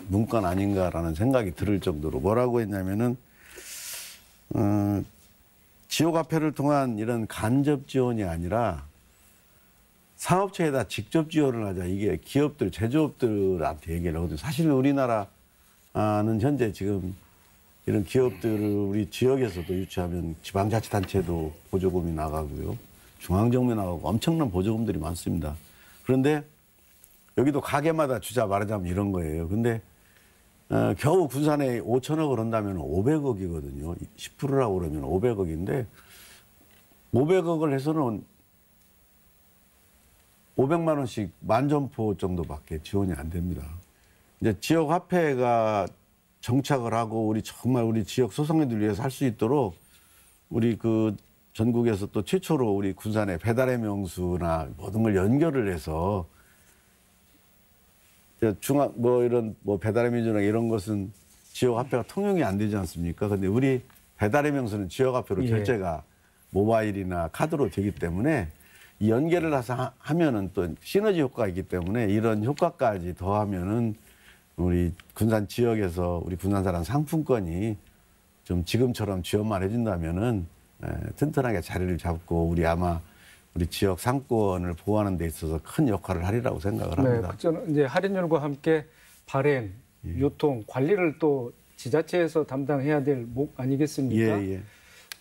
S3: 문건 아닌가라는 생각이 들을 정도로 뭐라고 했냐면은 지역화폐를 통한 이런 간접 지원이 아니라 사업체에다 직접 지원을 하자. 이게 기업들, 제조업들한테 얘기를 하거든요. 사실 우리나라는 현재 지금 이런 기업들을 우리 지역에서도 유치하면 지방자치단체도 보조금이 나가고요. 중앙정부에 나가고 엄청난 보조금들이 많습니다. 그런데 여기도 가게마다 주자 말하자면 이런 거예요. 근데 겨우 군산에 5천억을 한다면 500억이거든요. 10%라고 그러면 500억인데 500억을 해서는 500만 원씩 만점포 정도밖에 지원이 안 됩니다. 이제 지역 화폐가 정착을 하고 정말 우리 지역 소상인들 위해서 할 수 있도록 우리 전국에서 또 최초로 우리 군산에 배달의 명수나 모든 걸 연결을 해서 이런 배달의 민주나 이런 것은 지역 화폐가 통용이 안 되지 않습니까? 근데 우리 배달의 명수는 지역 화폐로 결제가 모바일이나 카드로 되기 때문에 이 연계를 해서 하면은 또 시너지 효과가 있기 때문에 이런 효과까지 더하면은 우리 군산 지역에서 우리 군산 사람 상품권이 좀 지금처럼 지원만 해준다면은 튼튼하게 자리를 잡고 우리 지역 상권을 보호하는 데 있어서 큰 역할을 하리라고 생각을 합니다.
S1: 네, 저는 이제 할인율과 함께 발행, 유통, 관리를 또 지자체에서 담당해야 될 목 아니겠습니까?
S3: 예.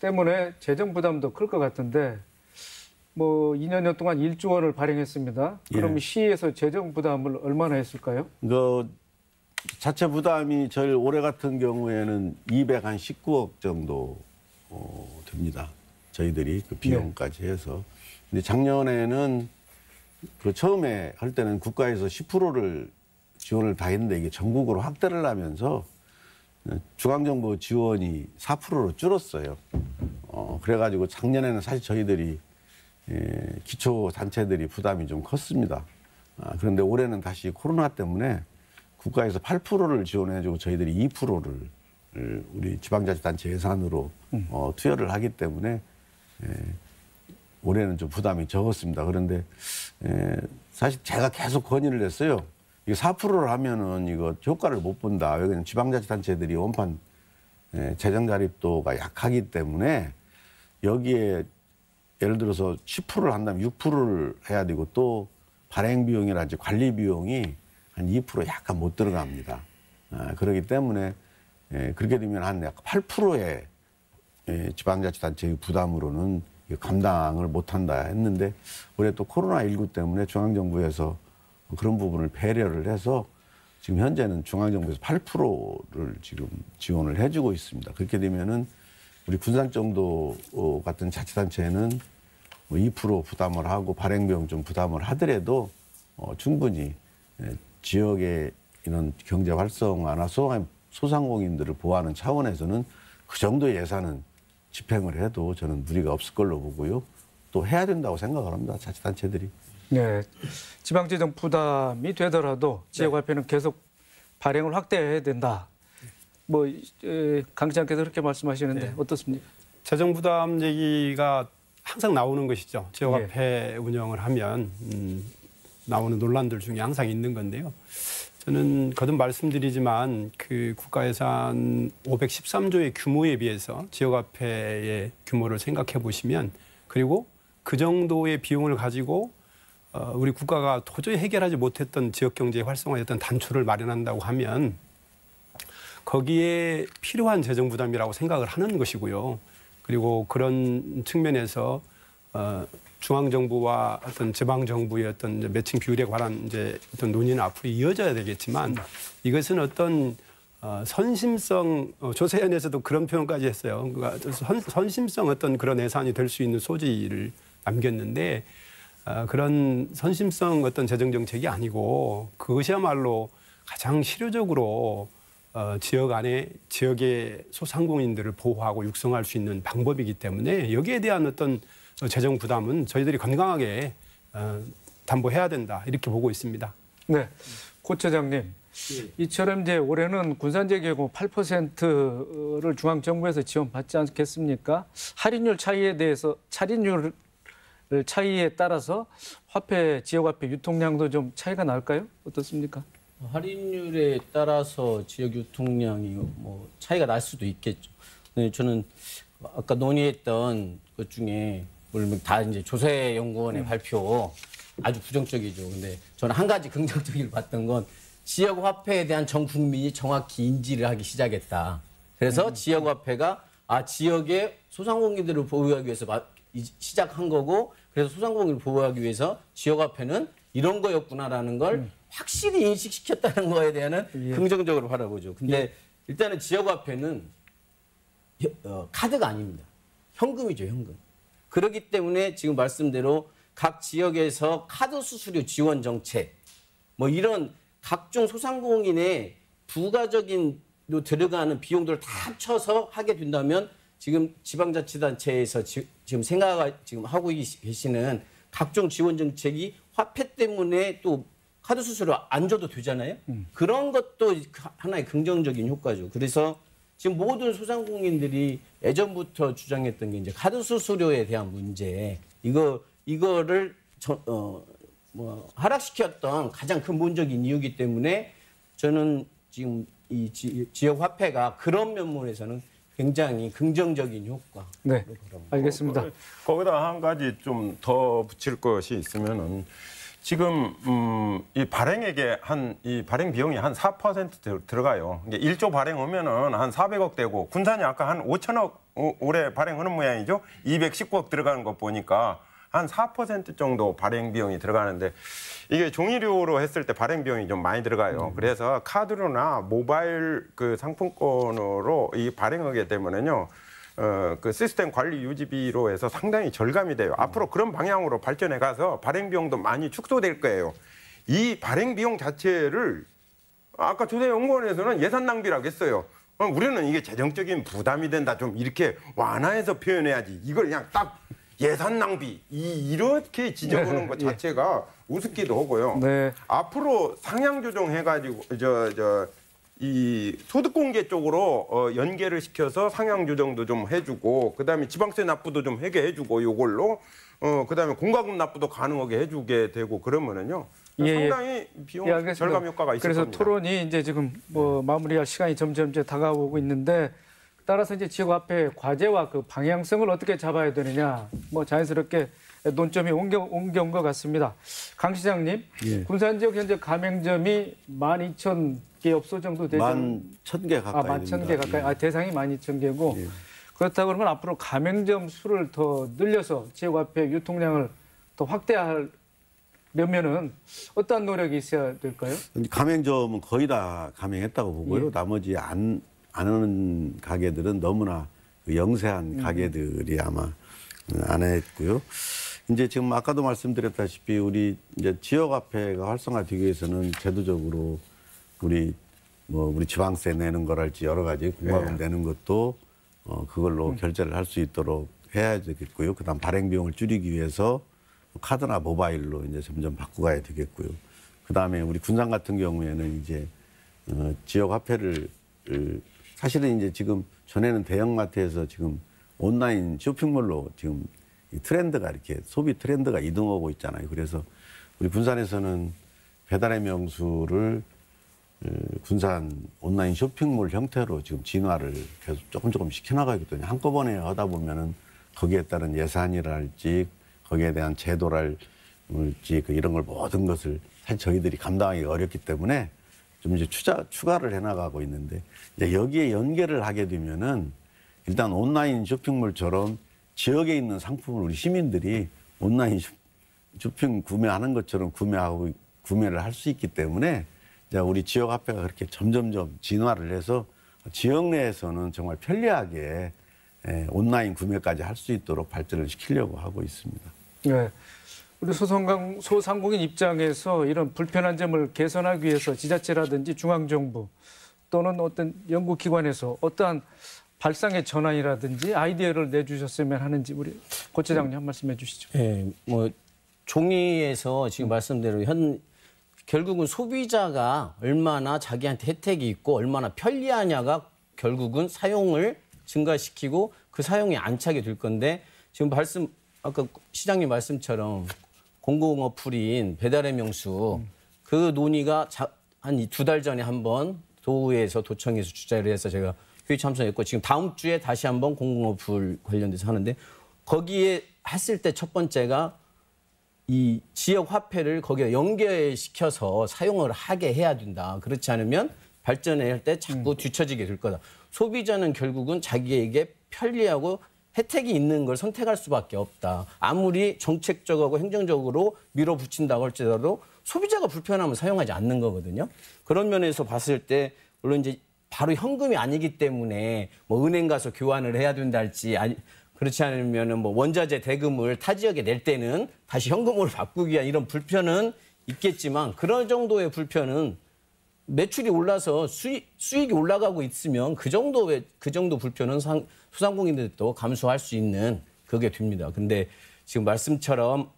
S1: 때문에 재정 부담도 클 것 같은데 2년 동안 1조 원을 발행했습니다. 그럼 시에서 재정 부담을 얼마나 했을까요?
S3: 자체 부담이 저희 올해 같은 경우에는 219억 정도 됩니다. 저희들이 비용까지 해서. 근데 작년에는 처음에 할 때는 국가에서 10%를 지원을 다 했는데 이게 전국으로 확대를 하면서 중앙정부 지원이 4%로 줄었어요. 그래가지고 작년에는 사실 저희들이 기초단체들이 부담이 좀 컸습니다. 그런데 올해는 다시 코로나 때문에 국가에서 8%를 지원해주고 저희들이 2%를 우리 지방자치단체 예산으로 투여를 하기 때문에 올해는 좀 부담이 적었습니다. 그런데 사실 제가 계속 건의를 했어요. 이게 4%를 하면은 이거 효과를 못 본다. 왜냐면 지방자치단체들이 원판 재정 자립도가 약하기 때문에 여기에 예를 들어서 10%를 한다면 6%를 해야 되고 또 발행 비용이라든지 관리 비용이 한 2% 약간 못 들어갑니다. 그렇기 때문에 그렇게 되면 한 약 8%의 지방자치단체의 부담으로는 감당을 못한다 했는데 올해 또 코로나19 때문에 중앙정부에서 그런 부분을 배려를 해서 지금 현재는 중앙정부에서 8%를 지금 지원을 해주고 있습니다. 그렇게 되면은 우리 군산 정도 같은 자치단체는 2% 부담을 하고 발행비용 좀 부담을 하더라도 충분히 지역의 이런 경제 활성화나 소상공인들을 보호하는 차원에서는 그 정도의 예산은 집행을 해도 저는 무리가 없을 걸로 보고요. 또 해야 된다고 생각을 합니다. 자치단체들이.
S1: 네, 지방재정 부담이 되더라도 지역화폐는 계속 발행을 확대해야 된다. 강시장께서 그렇게 말씀하시는데 어떻습니까?
S5: 재정 부담 얘기가 항상 나오는 것이죠. 지역화폐 운영을 하면 나오는 논란들 중에 항상 있는 건데요. 저는 거듭 말씀드리지만 국가 예산 513조의 규모에 비해서 지역화폐의 규모를 생각해 보시면 그리고 그 정도의 비용을 가지고 우리 국가가 도저히 해결하지 못했던 지역경제 활성화에 어떤 단초를 마련한다고 하면 거기에 필요한 재정 부담이라고 생각을 하는 것이고요. 그리고 그런 측면에서 중앙정부와 어떤 지방정부의 어떤 매칭 비율에 관한 어떤 논의는 앞으로 이어져야 되겠지만 이것은 어떤 선심성, 조세현에서도 그런 표현까지 했어요. 그러니까 선심성 어떤 그런 예산이 될 수 있는 소지를 남겼는데 그런 선심성 어떤 재정 정책이 아니고 그것이야말로 가장 실효적으로 지역 안에 지역의 소상공인들을 보호하고 육성할 수 있는 방법이기 때문에 여기에 대한 어떤 재정 부담은 저희들이 건강하게 담보해야 된다 이렇게 보고 있습니다.
S1: 네, 고 차장님. 이처럼 이제 올해는 군산제 계고 8%를 중앙정부에서 지원받지 않겠습니까? 할인율 차이에 대해서 차림률 차이에 따라서 화폐 지역화폐 유통량도 좀 차이가 날까요? 어떻습니까?
S2: 할인율에 따라서 지역 유통량이 뭐 차이가 날 수도 있겠죠. 근데 저는 아까 논의했던 것 중에 물론 다 이제 조세연구원의 발표 아주 부정적이죠. 근데 저는 한 가지 긍정적으로 봤던 건 지역 화폐에 대한 전 국민이 정확히 인지를 하기 시작했다. 그래서 지역 화폐가 지역의 소상공인들을 보호하기 위해서 시작한 거고, 그래서 소상공인을 보호하기 위해서 지역 화폐는 이런 거였구나라는 걸 확실히 인식시켰다는 거에 대한 긍정적으로 바라보죠. 근데 일단은 지역 화폐는 카드가 아닙니다. 현금이죠, 현금. 그렇기 때문에 지금 말씀대로 각 지역에서 카드 수수료 지원 정책, 뭐 이런 각종 소상공인의 부가적인 들어가는 비용들을 다 합쳐서 하게 된다면 지금 지방자치단체에서 지금 지금 하고 계시는 각종 지원 정책이 화폐 때문에 또 카드 수수료 안 줘도 되잖아요. 그런 것도 하나의 긍정적인 효과죠. 그래서 지금 모든 소상공인들이 예전부터 주장했던 게 이제 카드 수수료에 대한 문제, 이거를 하락시켰던 가장 근본적인 이유이기 때문에 저는 지금 이 지역 화폐가 그런 면모에서는 굉장히 긍정적인 효과.
S1: 네, 알겠습니다.
S4: 거기다 한 가지 좀 더 붙일 것이 있으면은 지금 이 발행액에 이 발행 비용이 한 4% 들어가요. 이게 1조 발행하면은 한 400억 되고 군산이 아까 한 5천억 올해 발행하는 모양이죠. 219억 들어가는 거 보니까 한 4% 정도 발행 비용이 들어가는데 이게 종이료로 했을 때 발행 비용이 좀 많이 들어가요. 그래서 카드로나 모바일 그 상품권으로 이 발행하게 되면은요. 그 시스템 관리 유지비로 해서 상당히 절감이 돼요. 앞으로 그런 방향으로 발전해 가서 발행 비용도 많이 축소될 거예요. 이 발행 비용 자체를 아까 조세연구원에서는 예산 낭비라고 했어요. 우리는 이게 재정적인 부담이 된다. 좀 이렇게 완화해서 표현해야지. 이걸 그냥 딱 예산 낭비 이렇게 지적하는 것 자체가 우습기도 하고요.
S1: 네.
S4: 앞으로 상향 조정해가지고 이 소득 공개 쪽으로 연계를 시켜서 상향 조정도 좀 해주고, 그다음에 지방세 납부도 좀 하게 해주고, 요걸로 그다음에 공과금 납부도 가능하게 해주게 되고 그러면은요. 상당히 비용 절감 효과가 있을
S1: 그래서
S4: 겁니다.
S1: 토론이 이제 지금 뭐 마무리할 시간이 점점 이제 다가오고 있는데, 따라서 이제 지역화폐 과제와 그 방향성을 어떻게 잡아야 되느냐, 뭐 자연스럽게 논점이 옮겨온 것 같습니다. 강 시장님, 군산 지역 현재 가맹점이 12,000개 업소 정도 되죠?
S3: 11,000개 가까이 됩니다.
S1: 11,000개 가까이. 대상이 12,000개고. 그렇다 그러면 앞으로 가맹점 수를 더 늘려서 지역화폐 유통량을 더 확대하려면은 어떤 노력이 있어야 될까요?
S3: 가맹점은 거의 다 가맹했다고 보고요. 나머지 안 하는 가게들은 너무나 영세한 가게들이 아마 안 했고요. 이제 지금 아까도 말씀드렸다시피 우리 이제 지역화폐가 활성화되기 위해서는 제도적으로 우리 지방세 내는 거랄지 여러 가지 공과금 내는 것도 그걸로 결제를 할 수 있도록 해야 되겠고요. 그다음 발행 비용을 줄이기 위해서 카드나 모바일로 이제 점점 바꿔가야 되겠고요. 그다음에 우리 군산 같은 경우에는 이제 지역화폐를 사실은 이제 지금 전에는 대형마트에서 지금 온라인 쇼핑몰로 지금 이 트렌드가 이렇게 소비 트렌드가 이동하고 있잖아요. 그래서 우리 군산에서는 배달의 명수를 군산 온라인 쇼핑몰 형태로 지금 진화를 계속 조금 시켜나가기 때문에 한꺼번에 하다 보면은 거기에 따른 예산이랄지 거기에 대한 제도랄지 이런 걸 모든 것을 사실 저희들이 감당하기 어렵기 때문에 좀 이제 추가를 해나가고 있는데, 이제 여기에 연계를 하게 되면은 일단 온라인 쇼핑몰처럼 지역에 있는 상품을 우리 시민들이 온라인 쇼핑 구매하는 것처럼 구매를 할 수 있기 때문에 이제 우리 지역 화폐가 그렇게 점점점 진화를 해서 지역 내에서는 정말 편리하게 온라인 구매까지 할 수 있도록 발전을 시키려고 하고 있습니다.
S1: 네. 우리 소상공인 입장에서 이런 불편한 점을 개선하기 위해서 지자체라든지 중앙정부 또는 어떤 연구기관에서 어떠한 발상의 전환이라든지 아이디어를 내주셨으면 하는지 우리 고 차장님 한 말씀해 주시죠.
S2: 네, 뭐 종이에서 지금 말씀대로 결국은 소비자가 얼마나 자기한테 혜택이 있고 얼마나 편리하냐가 결국은 사용을 증가시키고 그 사용이 안착이 될 건데 지금 아까 시장님 말씀처럼 공공 어플인 배달의 명수 그 논의가 한 2달 전에 한번 도청에서 주재를 해서 제가 회의 참석했고 지금 다음 주에 다시 한번 공공 어플 관련돼서 하는데 거기에 했을 때 첫 번째가 이 지역 화폐를 거기에 연결시켜서 사용을 하게 해야 된다. 그렇지 않으면 발전할 때 자꾸 뒤처지게 될 거다. 소비자는 결국은 자기에게 편리하고 혜택이 있는 걸 선택할 수밖에 없다. 아무리 정책적이고 행정적으로 밀어붙인다고 할지라도 소비자가 불편하면 사용하지 않는 거거든요. 그런 면에서 봤을 때 물론 이제 바로 현금이 아니기 때문에 뭐 은행 가서 교환을 해야 된다 할지 그렇지 않으면은 뭐 원자재 대금을 타 지역에 낼 때는 다시 현금으로 바꾸기 위한 이런 불편은 있겠지만 그런 정도의 불편은 매출이 올라서 수익이 올라가고 있으면 그 정도 불편은 소상공인들도 감수할 수 있는 그게 됩니다. 근데 지금 말씀처럼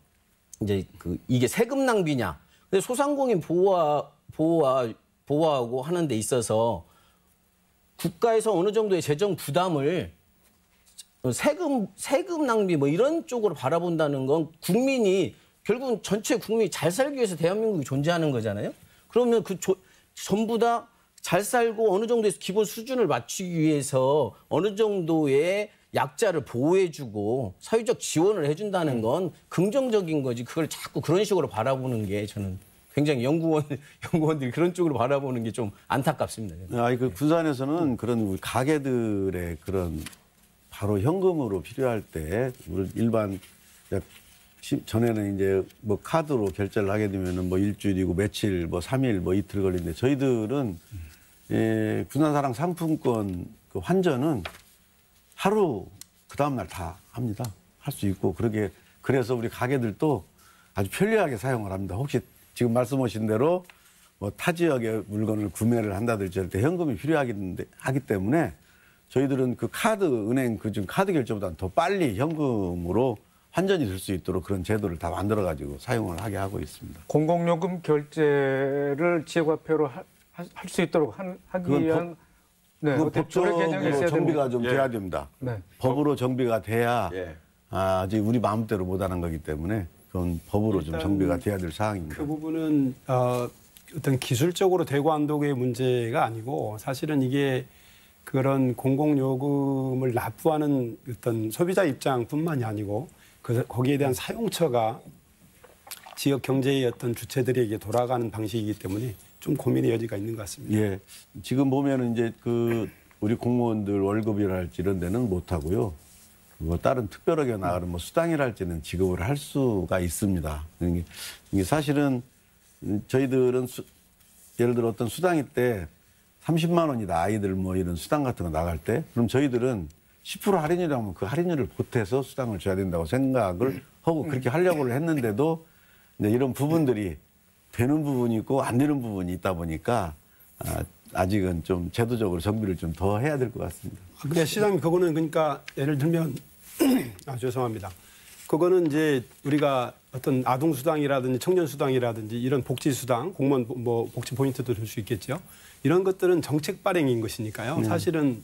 S2: 이제 이게 세금 낭비냐? 근데 소상공인 보호하고 하는 데 있어서 국가에서 어느 정도의 재정 부담을 세금 낭비 뭐 이런 쪽으로 바라본다는 건 국민이 결국은 전체 국민이 잘 살기 위해서 대한민국이 존재하는 거잖아요. 그러면 전부 다 잘 살고 어느 정도의 기본 수준을 맞추기 위해서 어느 정도의 약자를 보호해주고 사회적 지원을 해준다는 건 긍정적인 거지. 그걸 자꾸 그런 식으로 바라보는 게 저는 굉장히 연구원들이 그런 쪽으로 바라보는 게 좀 안타깝습니다.
S3: 군산에서는 그런 우리 가게들의 그런 바로 현금으로 필요할 때 우리 일반 전에는 이제 뭐 카드로 결제를 하게 되면은 뭐 일주일이고 며칠, 뭐 3일, 뭐 이틀 걸리는데 저희들은 군산사랑 상품권 그 환전은 하루 그 다음날 다 합니다. 할 수 있고 그래서 우리 가게들도 아주 편리하게 사용을 합니다. 혹시 지금 말씀하신 대로 뭐 타 지역의 물건을 구매를 한다든지 할 때 현금이 필요하기 때문에 저희들은 그 은행 카드 결제보다는 더 빨리 현금으로 환전이 될 수 있도록 그런 제도를 다 만들어가지고 사용을 하게 하고 있습니다.
S1: 공공요금 결제를 지역화폐로 할 수 있도록 하기 위한
S3: 법적으로 정비가 좀 돼야 됩니다.
S1: 네.
S3: 법으로 정비가 돼야 아직 우리 마음대로 못하는 거기 때문에 그건 법으로 좀 정비가 돼야 될 사항입니다.
S5: 그 부분은 어떤 기술적으로 대고 한도의 문제가 아니고 사실은 이게 그런 공공요금을 납부하는 어떤 소비자 입장뿐만이 아니고 거기에 대한 사용처가 지역 경제의 어떤 주체들에게 돌아가는 방식이기 때문에 좀 고민의 여지가 있는 것 같습니다.
S3: 예, 지금 보면은 이제 우리 공무원들 월급이랄지 이런 데는 못 하고요. 뭐 다른 특별하게 나가는 뭐 수당이랄지는 지급을 할 수가 있습니다. 이게 사실은 저희들은 예를 들어 어떤 수당일 때 30만 원이다 아이들 뭐 이런 수당 같은 거 나갈 때 그럼 저희들은 10% 할인이라면 그 할인율을 보태서 수당을 줘야 된다고 생각을 하고 그렇게 하려고 했는데도 이제 이런 부분들이 되는 부분이 있고 안 되는 부분이 있다 보니까 아직은 좀 제도적으로 정비를 좀 더 해야 될 것 같습니다.
S5: 근데 시장님 그거는 그러니까 예를 들면 죄송합니다. 그거는 이제 우리가 어떤 아동 수당이라든지 청년 수당이라든지 이런 복지 수당, 공무원 뭐 복지 포인트도 줄 수 있겠죠. 이런 것들은 정책 발행인 것이니까요. 사실은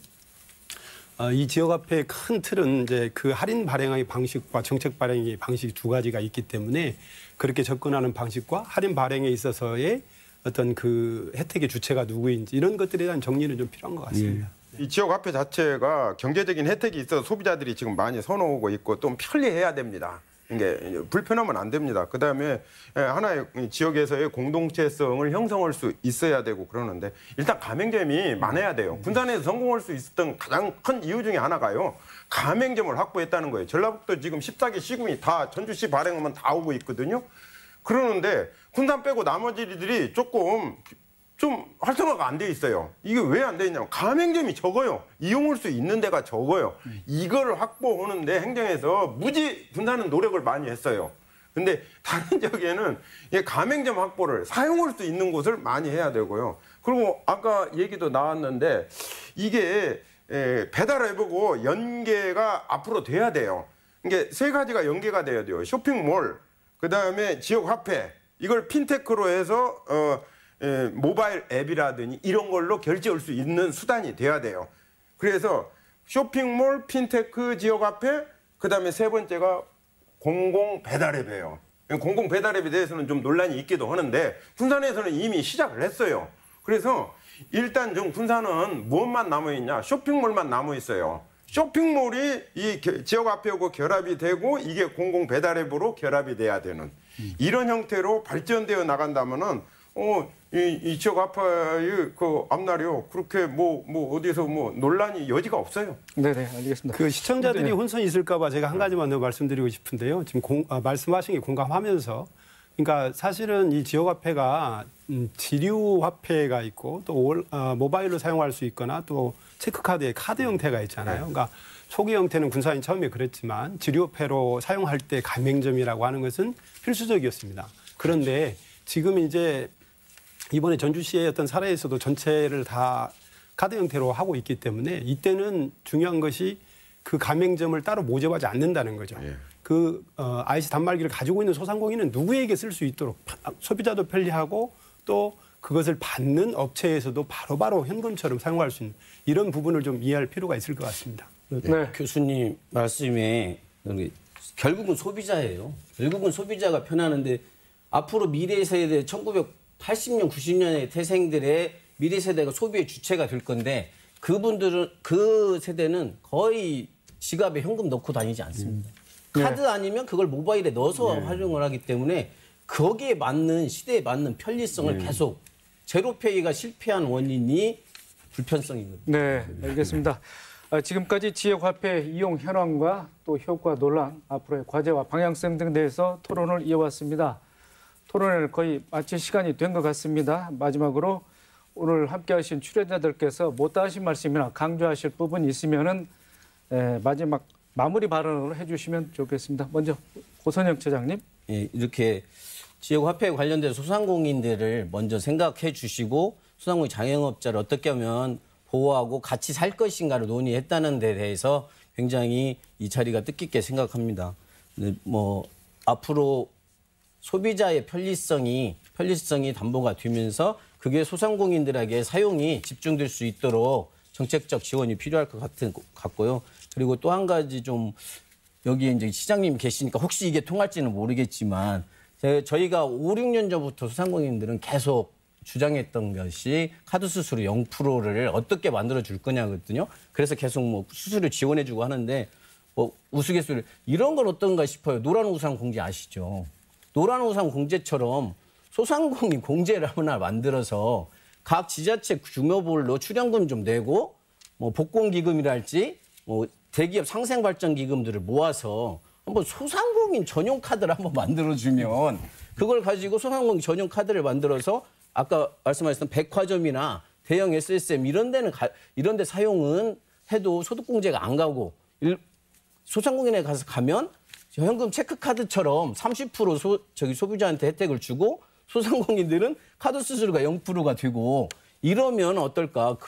S5: 이 지역화폐의 큰 틀은 이제 그 할인 발행의 방식과 정책 발행의 방식 두 가지가 있기 때문에 그렇게 접근하는 방식과 할인 발행에 있어서의 어떤 그 혜택의 주체가 누구인지 이런 것들에 대한 정리는 좀 필요한 것 같습니다.
S4: 이 지역화폐 자체가 경제적인 혜택이 있어서 소비자들이 지금 많이 선호하고 있고 좀 편리해야 됩니다. 이게 불편하면 안 됩니다. 그다음에 하나의 지역에서의 공동체성을 형성할 수 있어야 되고 그러는데 일단 가맹점이 많아야 돼요. 군산에서 성공할 수 있었던 가장 큰 이유 중에 하나가요. 가맹점을 확보했다는 거예요. 전라북도 지금 14개 시군이 다 전주시 발행하면 다 오고 있거든요. 그러는데 군산 빼고 나머지들이 좀 활성화가 안 돼 있어요. 이게 왜 안 돼 있냐면 가맹점이 적어요. 이용할 수 있는 데가 적어요. 이걸 확보하는데 행정에서 무지 군산은 노력을 많이 했어요. 근데 다른 지역에는 이 가맹점 확보를 사용할 수 있는 곳을 많이 해야 되고요. 그리고 아까 얘기도 나왔는데 이게 배달 앱하고 연계가 앞으로 돼야 돼요. 이게 세 가지가 연계가 돼야 돼요. 쇼핑몰, 그다음에 지역 화폐, 이걸 핀테크로 해서 모바일 앱이라든지 이런 걸로 결제할 수 있는 수단이 돼야 돼요. 그래서 쇼핑몰, 핀테크, 지역 화폐, 그다음에 세 번째가 공공 배달 앱이에요. 공공 배달 앱에 대해서는 좀 논란이 있기도 하는데 군산에서는 이미 시작을 했어요. 그래서 일단 좀 군산은 무엇만 남아 있냐? 쇼핑몰만 남아 있어요. 쇼핑몰이 이 지역 화폐하고 결합이 되고 이게 공공 배달 앱으로 결합이 돼야 되는 이런 형태로 발전되어 나간다면은 이 지역 화폐의 그 앞날이요 그렇게 뭐 어디서 뭐 논란이 여지가 없어요.
S1: 네네, 알겠습니다.
S5: 그 시청자들이
S1: 네.
S5: 혼선이 있을까봐 제가 한 가지만 더 말씀드리고 싶은데요. 지금 말씀하신 게 공감하면서, 그러니까 사실은 이 지역 화폐가 지류 화폐가 있고 또 모바일로 사용할 수 있거나 또 체크카드의 카드 형태가 있잖아요. 그러니까 초기 형태는 군산이 처음에 그랬지만 지류 화폐로 사용할 때 가맹점이라고 하는 것은 필수적이었습니다. 그런데 지금 이제 이번에 전주시의 어떤 사례에서도 전체를 다 카드 형태로 하고 있기 때문에 이때는 중요한 것이 그 가맹점을 따로 모집하지 않는다는 거죠.
S4: 예.
S5: 그 IC 단말기를 가지고 있는 소상공인은 누구에게 쓸 수 있도록 소비자도 편리하고 또 그것을 받는 업체에서도 바로바로 현금처럼 사용할 수 있는 이런 부분을 좀 이해할 필요가 있을 것 같습니다.
S1: 네.
S2: 교수님 말씀에 결국은 소비자예요. 결국은 소비자가 편하는데 앞으로 미래 세대 1980년, 90년의 태생들의 미래 세대가 소비의 주체가 될 건데 그분들은 그 세대는 거의 지갑에 현금 넣고 다니지 않습니다. 카드 아니면 그걸 모바일에 넣어서 활용을 하기 때문에 거기에 맞는 시대에 맞는 편리성을 계속 제로페이가 실패한 원인이 불편성입니다.
S1: 네, 알겠습니다. 지금까지 지역화폐 이용 현황과 또 효과 논란, 앞으로의 과제와 방향성 등에 대해서 토론을 이어왔습니다. 토론을 거의 마칠 시간이 된 것 같습니다. 마지막으로 오늘 함께하신 출연자들께서 못다 하신 말씀이나 강조하실 부분이 있으면은 마지막 마무리 발언으로 해주시면 좋겠습니다. 먼저 고선영 처장님.
S2: 예, 이렇게 지역 화폐에 관련된 소상공인들을 먼저 생각해 주시고 소상공인 자영업자를 어떻게 하면 보호하고 같이 살 것인가를 논의했다는 데 대해서 굉장히 이 자리가 뜻깊게 생각합니다. 뭐 앞으로 소비자의 편리성이 담보가 되면서 그게 소상공인들에게 사용이 집중될 수 있도록 정책적 지원이 필요할 것 같고요. 그리고 또 한 가지 좀 여기 이제 시장님이 계시니까 혹시 이게 통할지는 모르겠지만 저희가 5, 6년 전부터 소상공인들은 계속 주장했던 것이 카드 수수료 0%를 어떻게 만들어 줄 거냐거든요. 그래서 계속 뭐 수수료 지원해 주고 하는데 뭐 우스갯소리 이런 건 어떤가 싶어요. 노란우산 공제 아시죠? 노란우산 공제처럼 소상공인 공제를 하나 만들어서 각 지자체 규모별로 출연금 좀 내고 뭐 복권기금이랄지 뭐 대기업 상생발전기금들을 모아서 한번 소상공인 전용 카드를 한번 만들어주면 그걸 가지고 소상공인 전용 카드를 만들어서 아까 말씀하셨던 백화점이나 대형 SSM 이런 데 사용은 해도 소득공제가 안 가고 소상공인에 가면 현금 체크카드처럼 30% 소비자한테 혜택을 주고 소상공인들은 카드 수수료가 0%가 되고 이러면 어떨까?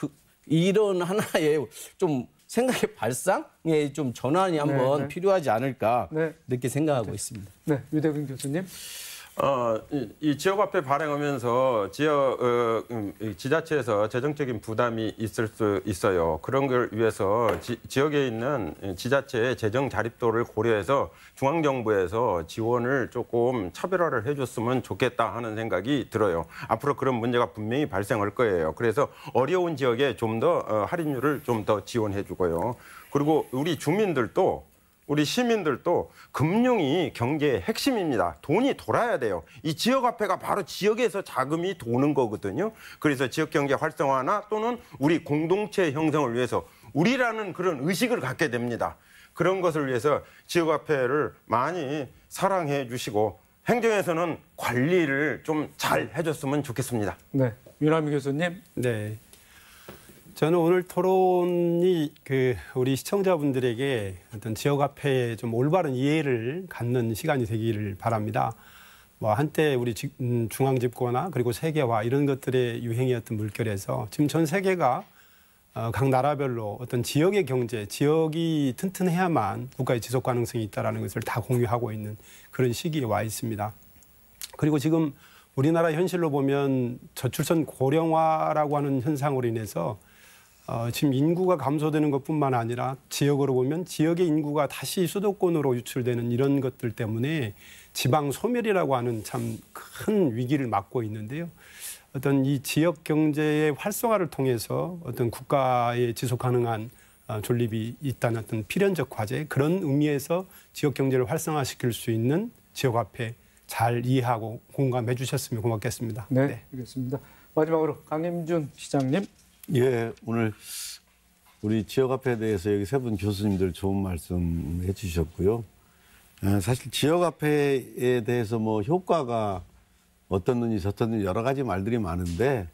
S2: 이런 하나의 좀 생각의 발상에 좀 전환이 한번 필요하지 않을까 이렇게 생각하고 있습니다.
S1: 네, 유대근 교수님.
S4: 이 지역화폐 발행하면서 지자체에서 재정적인 부담이 있을 수 있어요. 그런 걸 위해서 지역에 있는 지자체의 재정 자립도를 고려해서 중앙정부에서 지원을 조금 차별화를 해줬으면 좋겠다 하는 생각이 들어요. 앞으로 그런 문제가 분명히 발생할 거예요. 그래서 어려운 지역에 좀 더 할인율을 좀 더 지원해주고요. 그리고 우리 시민들도 금융이 경제의 핵심입니다. 돈이 돌아야 돼요. 이 지역화폐가 바로 지역에서 자금이 도는 거거든요. 그래서 지역경제 활성화나 또는 우리 공동체 형성을 위해서 우리라는 그런 의식을 갖게 됩니다. 그런 것을 위해서 지역화폐를 많이 사랑해 주시고 행정에서는 관리를 좀 잘 해줬으면 좋겠습니다.
S1: 네, 윤하미 교수님.
S5: 네. 저는 오늘 토론이 우리 시청자분들에게 어떤 지역화폐의 좀 올바른 이해를 갖는 시간이 되기를 바랍니다. 뭐 한때 우리 중앙집권화 그리고 세계화 이런 것들의 유행이었던 물결에서 지금 전 세계가 각 나라별로 어떤 지역의 경제, 지역이 튼튼해야만 국가의 지속 가능성이 있다는 것을 다 공유하고 있는 그런 시기에 와 있습니다. 그리고 지금 우리나라 현실로 보면 저출산 고령화라고 하는 현상으로 인해서 지금 인구가 감소되는 것뿐만 아니라 지역으로 보면 지역의 인구가 다시 수도권으로 유출되는 이런 것들 때문에 지방 소멸이라고 하는 참 큰 위기를 맞고 있는데요. 어떤 이 지역 경제의 활성화를 통해서 어떤 국가의 지속 가능한 존립이 있다는 어떤 필연적 과제, 그런 의미에서 지역 경제를 활성화시킬 수 있는 지역화폐 잘 이해하고 공감해 주셨으면 고맙겠습니다.
S1: 네, 알겠습니다. 마지막으로 강임준 시장님.
S3: 예, 오늘 우리 지역화폐에 대해서 여기 세 분 교수님들 좋은 말씀 해주셨고요. 사실 지역화폐에 대해서 뭐 효과가 어떻느니 저떻느니 여러 가지 말들이 많은데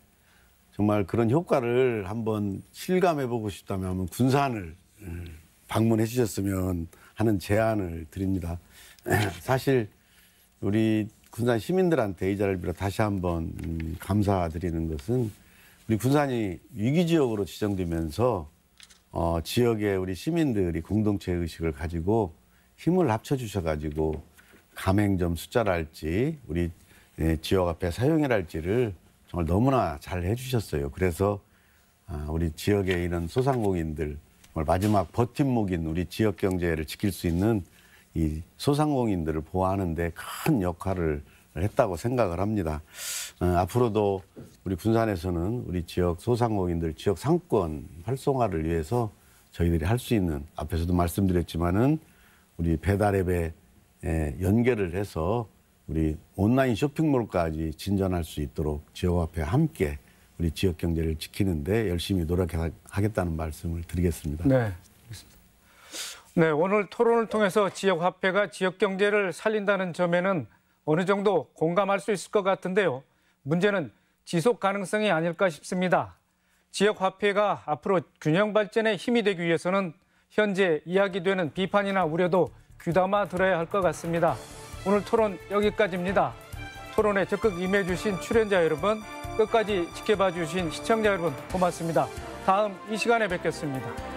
S3: 정말 그런 효과를 한번 실감해보고 싶다면 군산을 방문해 주셨으면 하는 제안을 드립니다. 사실 우리 군산 시민들한테 이 자리를 빌어 다시 한번 감사드리는 것은 우리 군산이 위기지역으로 지정되면서 지역의 우리 시민들이 공동체 의식을 가지고 힘을 합쳐주셔가지고 가맹점 숫자랄지 우리 지역화폐 사용이랄지를 정말 너무나 잘 해주셨어요. 그래서 우리 지역의 이런 소상공인들 정말 마지막 버팀목인 우리 지역 경제를 지킬 수 있는 이 소상공인들을 보호하는 데 큰 역할을 했다고 생각을 합니다. 앞으로도 우리 군산에서는 우리 지역 소상공인들 지역 상권 활성화를 위해서 저희들이 할 수 있는, 앞에서도 말씀드렸지만은 우리 배달앱에 연계를 해서 우리 온라인 쇼핑몰까지 진전할 수 있도록 지역화폐와 함께 우리 지역 경제를 지키는데 열심히 노력하겠다는 말씀을 드리겠습니다.
S1: 네, 알겠습니다. 네, 오늘 토론을 통해서 지역화폐가 지역 경제를 살린다는 점에는 어느 정도 공감할 수 있을 것 같은데요. 문제는 지속 가능성이 아닐까 싶습니다. 지역화폐가 앞으로 균형 발전에 힘이 되기 위해서는 현재 이야기되는 비판이나 우려도 귀담아 들어야 할 것 같습니다. 오늘 토론 여기까지입니다. 토론에 적극 임해주신 출연자 여러분, 끝까지 지켜봐 주신 시청자 여러분 고맙습니다. 다음 이 시간에 뵙겠습니다.